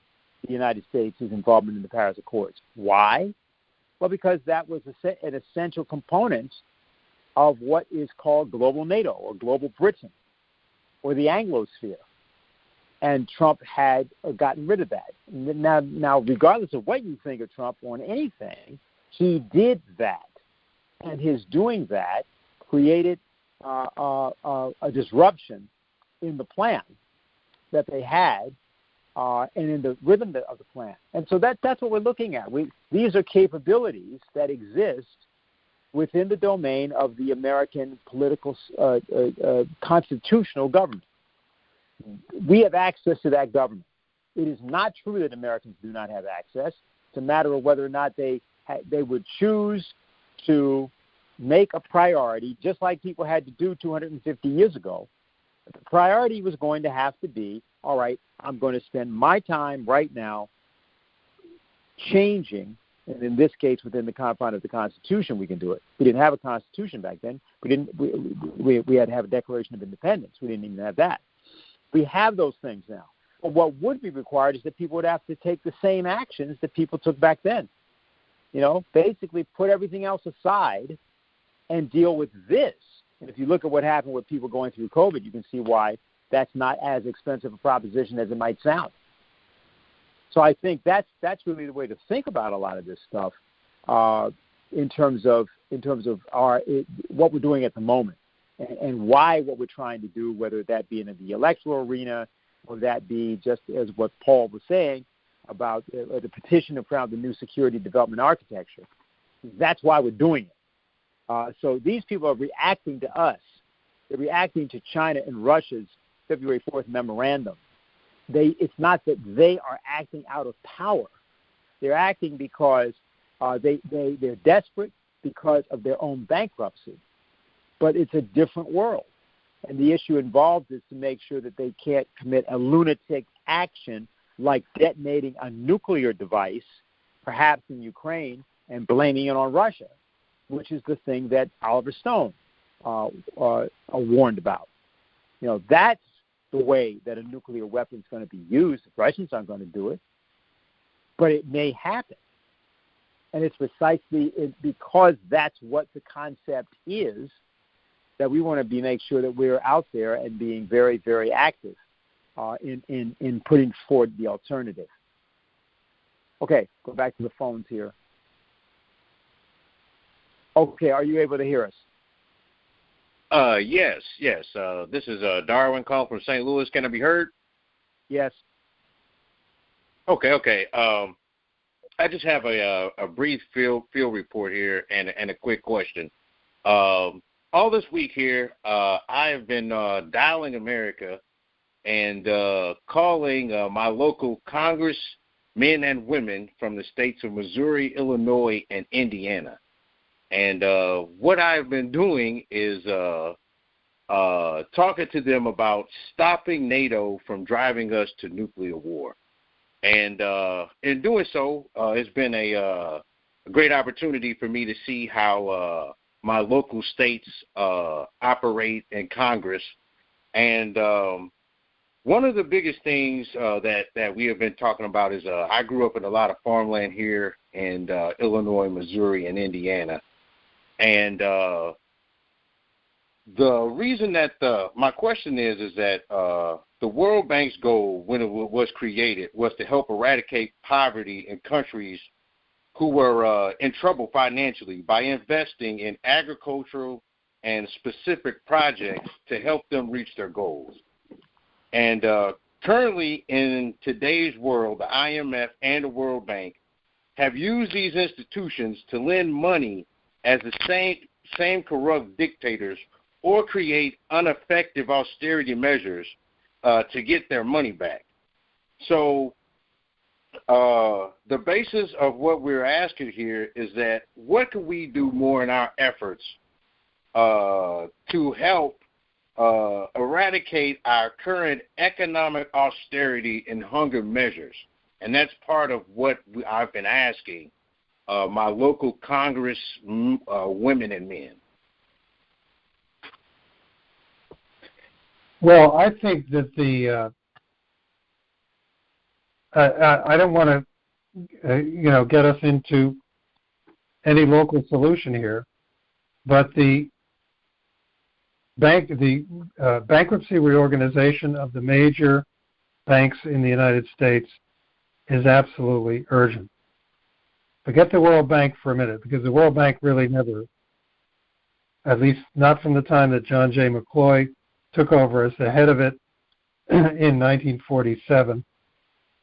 the United States' involvement in the Paris Accords. Why? Well, because that was an essential component of what is called global NATO or global Britain or the Anglosphere. And Trump had gotten rid of that. Now, regardless of what you think of Trump on anything, he did that. And his doing that created a disruption in the plan that they had and in the rhythm of the plan. And so that's what we're looking at. These are capabilities that exist within the domain of the American political constitutional government. We have access to that government. It is not true that Americans do not have access. It's a matter of whether or not they would choose to make a priority, just like people had to do 250 years ago. The priority was going to have to be, all right, I'm going to spend my time right now changing, and in this case, within the confine of the Constitution, we can do it. We didn't have a Constitution back then. We had to have a Declaration of Independence. We didn't even have that. We have those things now. But what would be required is that people would have to take the same actions that people took back then. Basically put everything else aside and deal with this. And if you look at what happened with people going through COVID, you can see why that's not as expensive a proposition as it might sound. So I think that's really the way to think about a lot of this stuff in terms of what we're doing at the moment. And why what we're trying to do, whether that be in the electoral arena or that be just as what Paul was saying about the petition around the new security development architecture. That's why we're doing it. So these people are reacting to us. They're reacting to China and Russia's February 4th memorandum. It's not that they are acting out of power. They're acting because they're desperate because of their own bankruptcy. But it's a different world. And the issue involved is to make sure that they can't commit a lunatic action like detonating a nuclear device, perhaps in Ukraine, and blaming it on Russia, which is the thing that Oliver Stone warned about. That's the way that a nuclear weapon is going to be used. The Russians aren't going to do it, but it may happen. And it's precisely because that's what the concept is that we want to make sure that we're out there and being very, very active in putting forward the alternative. Okay, go back to the phones here. Okay, are you able to hear us? Yes. This is Darwin calling from St. Louis. Can I be heard? Yes. Okay. I just have a brief field report here and a quick question. all this week here, I have been dialing America and calling my local congressmen and women from the states of Missouri, Illinois, and Indiana. And what I've been doing is talking to them about stopping NATO from driving us to nuclear war. And in doing so, it's been a great opportunity for me to see how my local states operate in Congress. And one of the biggest things that we have been talking about is I grew up in a lot of farmland here in Illinois, Missouri, and Indiana. And the reason that my question is that the World Bank's goal when it was created was to help eradicate poverty in countries who were in trouble financially by investing in agricultural and specific projects to help them reach their goals. And currently in today's world, the IMF and the World Bank have used these institutions to lend money as the same corrupt dictators or create ineffective austerity measures to get their money back. So the basis of what we're asking here is that what can we do more in our efforts to help eradicate our current economic austerity and hunger measures? And that's part of what I've been asking my local Congress women and men. Well, I think that the I don't want to, get us into any local solution here, but the bankruptcy reorganization of the major banks in the United States is absolutely urgent. Forget the World Bank for a minute, because the World Bank really never, at least not from the time that John J. McCloy took over as the head of it in 1947.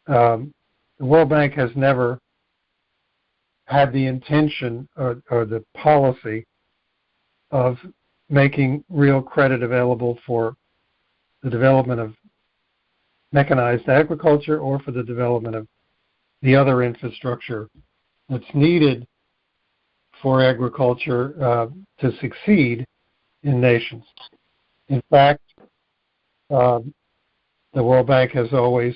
The World Bank has never had the intention or the policy of making real credit available for the development of mechanized agriculture or for the development of the other infrastructure that's needed for agriculture to succeed in nations. In fact, the World Bank has always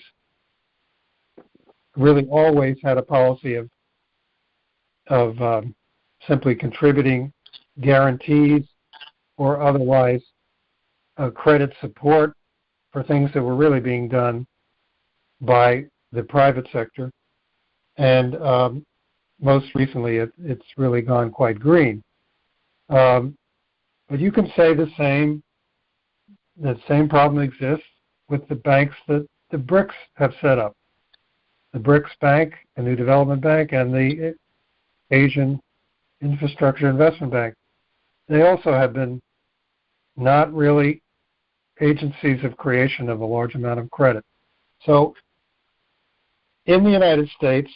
had a policy of simply contributing guarantees or otherwise credit support for things that were really being done by the private sector. And most recently, it's really gone quite green. But you can say the same problem exists with the banks that the BRICS have set up. The BRICS Bank, the New Development Bank, and the Asian Infrastructure Investment Bank. They also have been not really agencies of creation of a large amount of credit. So in the United States,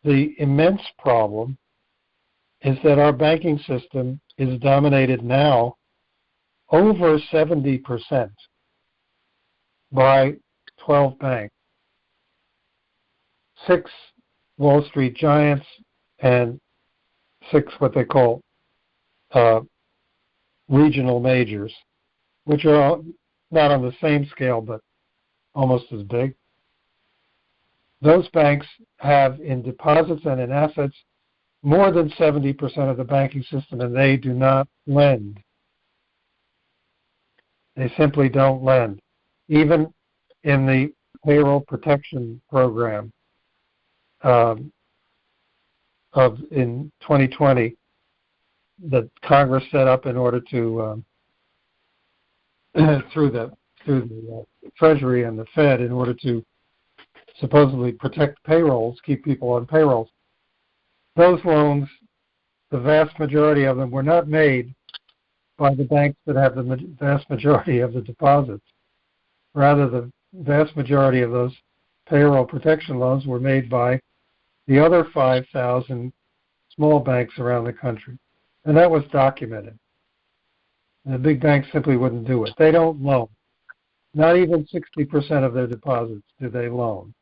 the immense problem is that our banking system is dominated now over 70% by 12 banks, 6 Wall Street giants and 6 what they call regional majors, which are not on the same scale but almost as big. Those banks have in deposits and in assets more than 70% of the banking system, and they do not lend. They simply don't lend. Even in the payroll protection program in 2020 that Congress set up in order to through the Treasury and the Fed in order to supposedly protect payrolls, keep people on payrolls. Those loans, the vast majority of them were not made by the banks that have the vast majority of the deposits. Rather, the vast majority of those payroll protection loans were made by the other 5,000 small banks around the country. And that was documented. And the big banks simply wouldn't do it. They don't loan. Not even 60% of their deposits do they loan.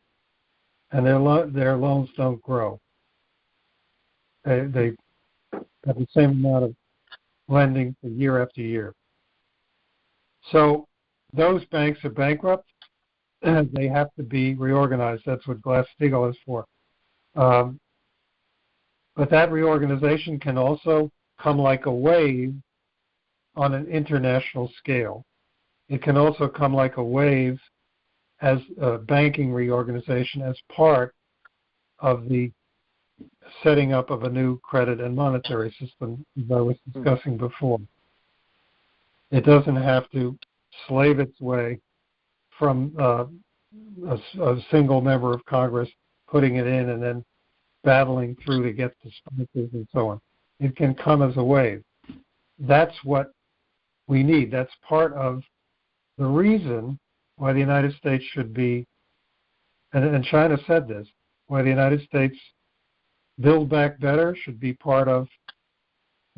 And their loans don't grow. They have the same amount of lending for year after year. So those banks are bankrupt. They have to be reorganized. That's what Glass-Steagall is for. But that reorganization can also come like a wave on an international scale. It can also come like a wave as a banking reorganization as part of the setting up of a new credit and monetary system, as I was discussing before. It doesn't have to slave its way from a single member of Congress putting it in and then battling through to get the sponsors and so on. It can come as a wave. That's what we need. That's part of the reason why the United States should be, and China said this, why the United States Build Back Better should be part of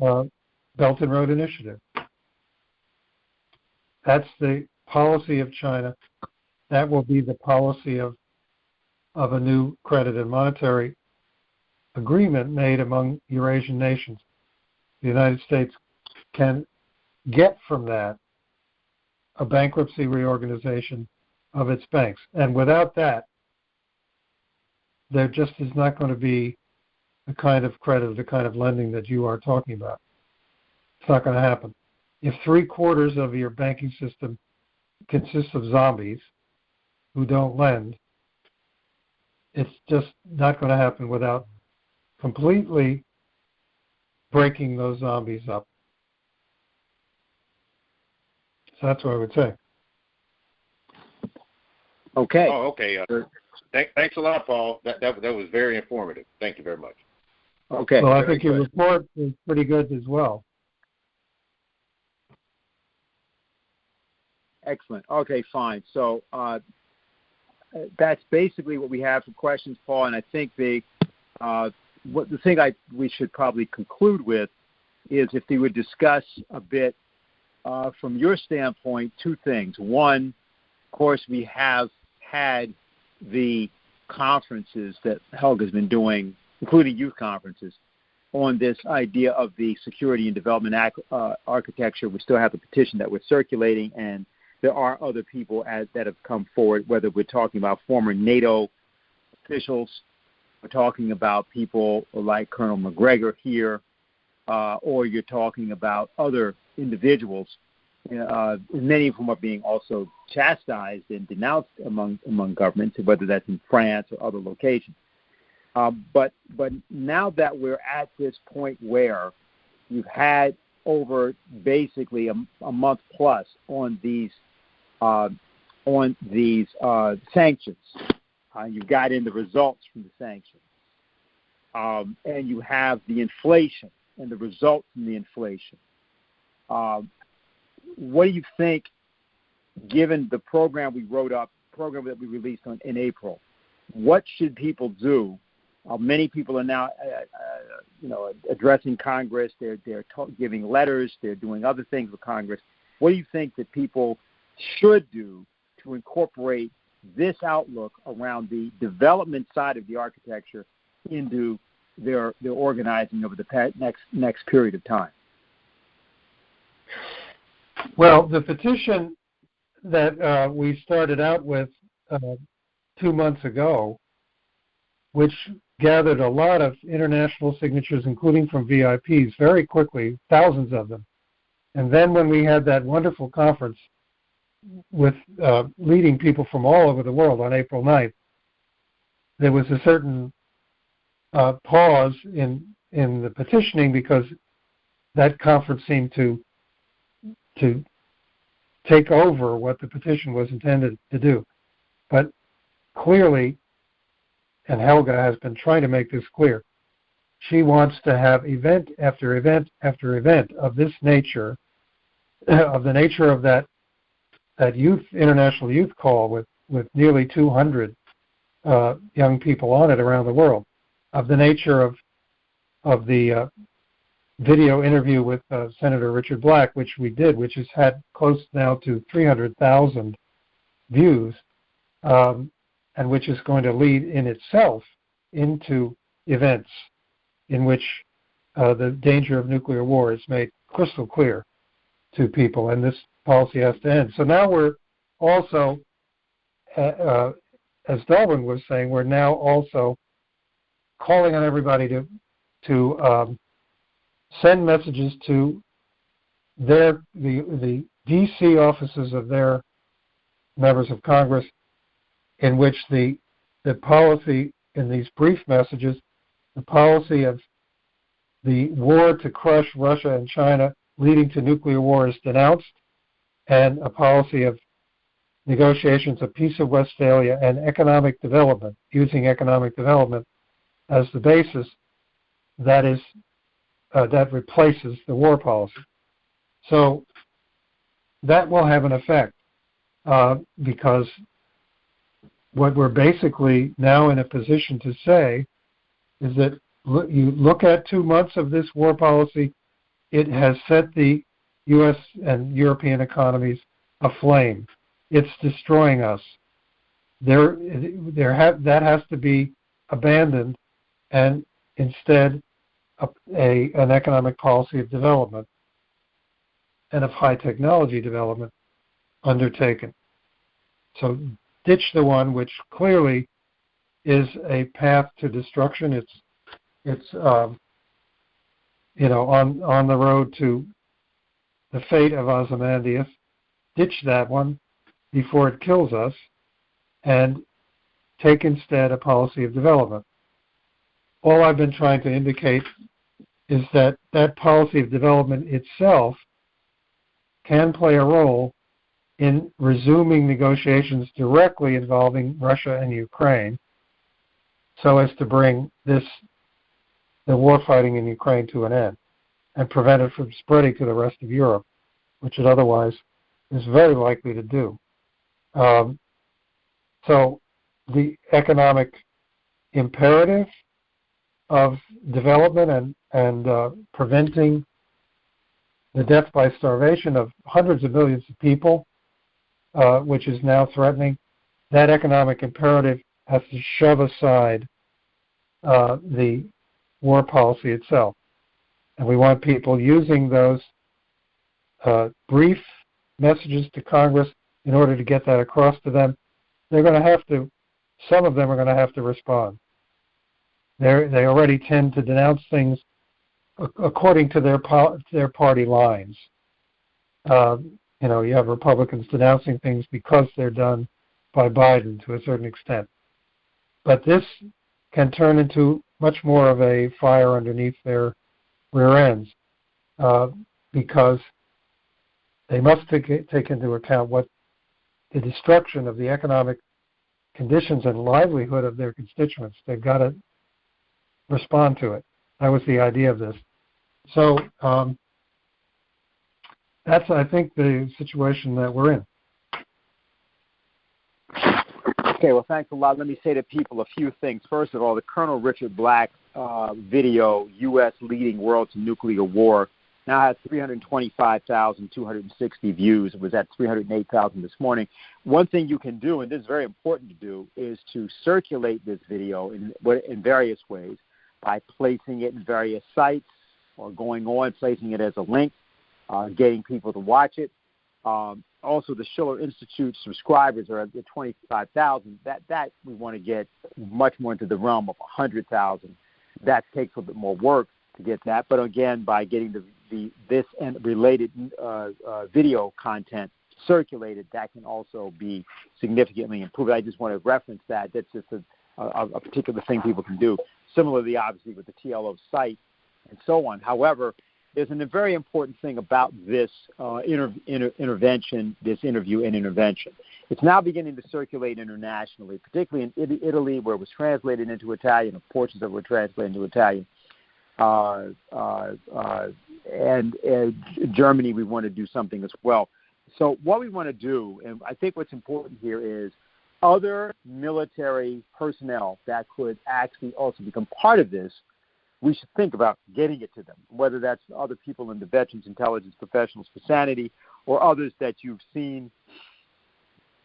Belt and Road Initiative. That's the policy of China. That will be the policy of a new credit and monetary agreement made among Eurasian nations. The United States can get from that a bankruptcy reorganization of its banks. And without that, there just is not going to be the kind of credit, the kind of lending that you are talking about. It's not going to happen. If 3/4 of your banking system consists of zombies who don't lend, it's just not going to happen without completely breaking those zombies up. So that's what I would say. Okay. Oh, okay. Thanks a lot, Paul. That was very informative. Thank you very much. Okay. Well, I think your report is pretty good as well. Excellent. Okay, fine. So that's basically what we have for questions, Paul. And I think we should probably conclude with is if we would discuss a bit from your standpoint, two things. One, of course, we have had the conferences that Helga's been doing, including youth conferences, on this idea of the Security and Development Architecture. We still have the petition that we're circulating, and there are other people that have come forward, whether we're talking about former NATO officials, we're talking about people like Colonel McGregor here, or you're talking about other individuals, many of whom are being also chastised and denounced among governments, whether that's in France or other locations. But now that we're at this point where you've had over basically a month plus on these sanctions, you've got in the results from the sanctions, and you have the inflation and the results from the inflation. What do you think, given the program we wrote up, program that we released in April, what should people do? Many people are now, addressing Congress. They're giving letters. They're doing other things with Congress. What do you think that people should do to incorporate this outlook around the development side of the architecture into their organizing over the next period of time? Well, the petition that we started out with 2 months ago, which gathered a lot of international signatures, including from VIPs, very quickly, thousands of them. And then when we had that wonderful conference with leading people from all over the world on April 9th, there was a certain pause in the petitioning because that conference seemed to take over what the petition was intended to do. But clearly, and Helga has been trying to make this clear, she wants to have event after event after event of this nature, of the nature of that international youth call with nearly 200 young people on it around the world, of the nature of the video interview with Senator Richard Black, which we did, which has had close now to 300,000 views, and which is going to lead in itself into events in which the danger of nuclear war is made crystal clear to people, and this policy has to end. So now we're also, as Darwin was saying, we're now also calling on everybody to send messages to the D.C. offices of their members of Congress, in which the policy in these brief messages, the policy of the war to crush Russia and China leading to nuclear war is denounced, and a policy of negotiations of Peace of Westphalia and economic development, using economic development as the basis, that replaces the war policy. So that will have an effect, because what we're basically now in a position to say is that you look at 2 months of this war policy, it has set the U.S. and European economies aflame. It's destroying us. That has to be abandoned, and instead an economic policy of development and of high technology development undertaken. So ditch the one which clearly is a path to destruction. It's on the road to the fate of Ozymandias. Ditch that one before it kills us, and take instead a policy of development. All I've been trying to indicate is that policy of development itself can play a role in resuming negotiations directly involving Russia and Ukraine, so as to bring the war fighting in Ukraine to an end and prevent it from spreading to the rest of Europe, which it otherwise is very likely to do. So the economic imperative of development and preventing the death by starvation of hundreds of millions of people, which is now threatening, that economic imperative has to shove aside the war policy itself. And we want people using those brief messages to Congress in order to get that across to them. They're going to have to, some of them are going to have to respond. They already tend to denounce things according to their party lines. You have Republicans denouncing things because they're done by Biden to a certain extent. But this can turn into much more of a fire underneath their rear ends, because they must take into account what the destruction of the economic conditions and livelihood of their constituents. They've got to respond to it. That was the idea of this. So that's, I think, the situation that we're in. Okay, well, thanks a lot. Let me say to people a few things. First of all, the Colonel Richard Black video, U.S. Leading World to Nuclear War, now has 325,260 views. It was at 308,000 this morning. One thing you can do, and this is very important to do, is to circulate this video in various ways, by placing it in various sites or going on, placing it as a link, getting people to watch it. Also, the Schiller Institute subscribers are at 25,000. That we want to get much more into the realm of 100,000. That takes a little bit more work to get that. But again, by getting this and related video content circulated, that can also be significantly improved. I just want to reference that. That's just a particular thing people can do. Similarly, obviously, with the TLO site and so on. However, there's a very important thing about this intervention, this interview and intervention. It's now beginning to circulate internationally, particularly in Italy, where it was translated into Italian, or portions of it were translated into Italian. And Germany, we want to do something as well. So what we want to do, and I think what's important here is other military personnel that could actually also become part of this we should think about getting it to them, whether that's other people in the veterans intelligence professionals for sanity or others that you've seen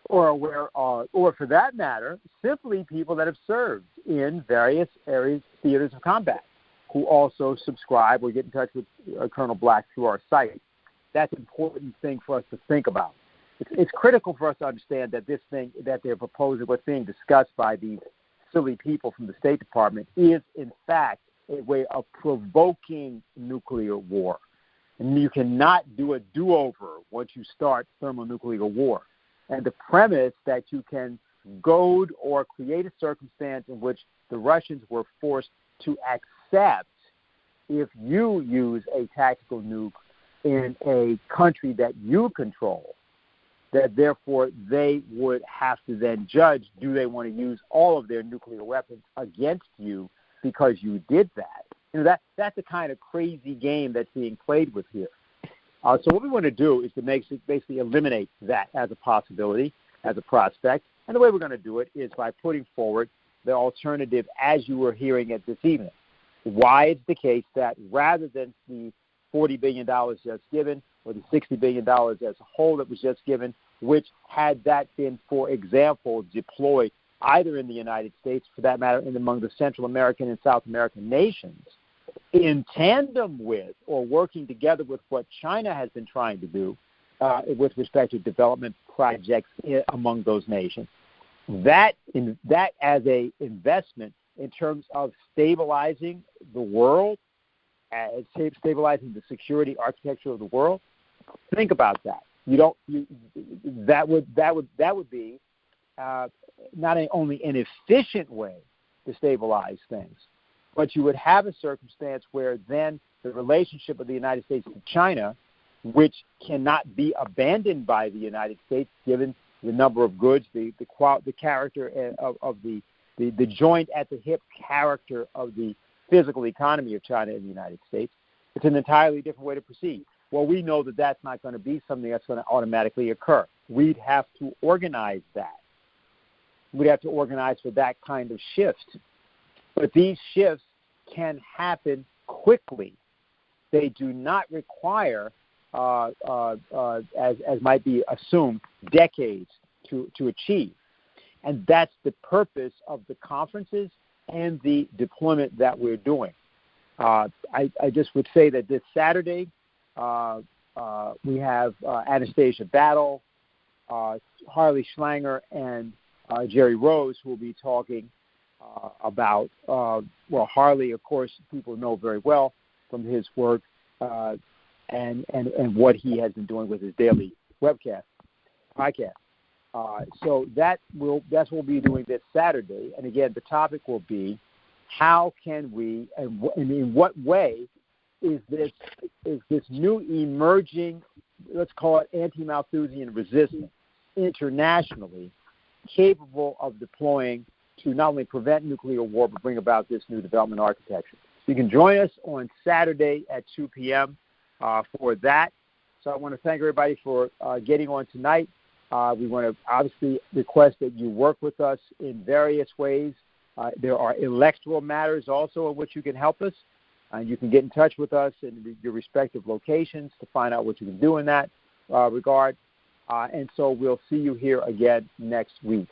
or aware of, or for that matter, simply people that have served in various areas, theaters of combat, who also subscribe or get in touch with Colonel Black through our site. That's an important thing for us to think about. It's critical for us to understand that this thing that they're proposing, what's being discussed by these silly people from the State Department, is in fact a way of provoking nuclear war. And you cannot do a do-over once you start thermonuclear war. And the premise that you can goad or create a circumstance in which the Russians were forced to accept if you use a tactical nuke in a country that you control, that therefore they would have to then judge, do they want to use all of their nuclear weapons against you because you did that? You know, that's the kind of crazy game that's being played with here. So what we want to do is to basically eliminate that as a possibility, as a prospect. And the way we're going to do it is by putting forward the alternative as you were hearing it this evening. Why it's the case that rather than the $40 billion just given or the $60 billion as a whole that was just given, which had that been, for example, deployed either in the United States, for that matter, and among the Central American and South American nations, in tandem with or working together with what China has been trying to do with respect to development projects among those nations, that as a investment in terms of stabilizing the world, stabilizing the security architecture of the world. Think about that. That would be not only an efficient way to stabilize things, but you would have a circumstance where then the relationship of the United States to China, which cannot be abandoned by the United States given the number of goods, the character of the joint at the hip character of the physical economy of China and the United States, it's an entirely different way to proceed. Well, we know that that's not going to be something that's going to automatically occur. We'd have to organize that. We'd have to organize for that kind of shift. But these shifts can happen quickly. They do not require, as might be assumed, decades to achieve. And that's the purpose of the conferences and the deployment that we're doing. I just would say that this Saturday we have Anastasia Battle, Harley Schlanger, and Jerry Rose, who will be talking about, Harley, of course, people know very well from his work and what he has been doing with his daily podcast. So that's what we'll be doing this Saturday. And again, the topic will be how can we and in what way is this new emerging, let's call it anti-Malthusian resistance internationally, capable of deploying to not only prevent nuclear war but bring about this new development architecture. So you can join us on Saturday at 2 p.m. For that. So I want to thank everybody for getting on tonight. We want to obviously request that you work with us in various ways. There are electoral matters also in which you can help us. You can get in touch with us in your respective locations to find out what you can do in that regard. And so we'll see you here again next week.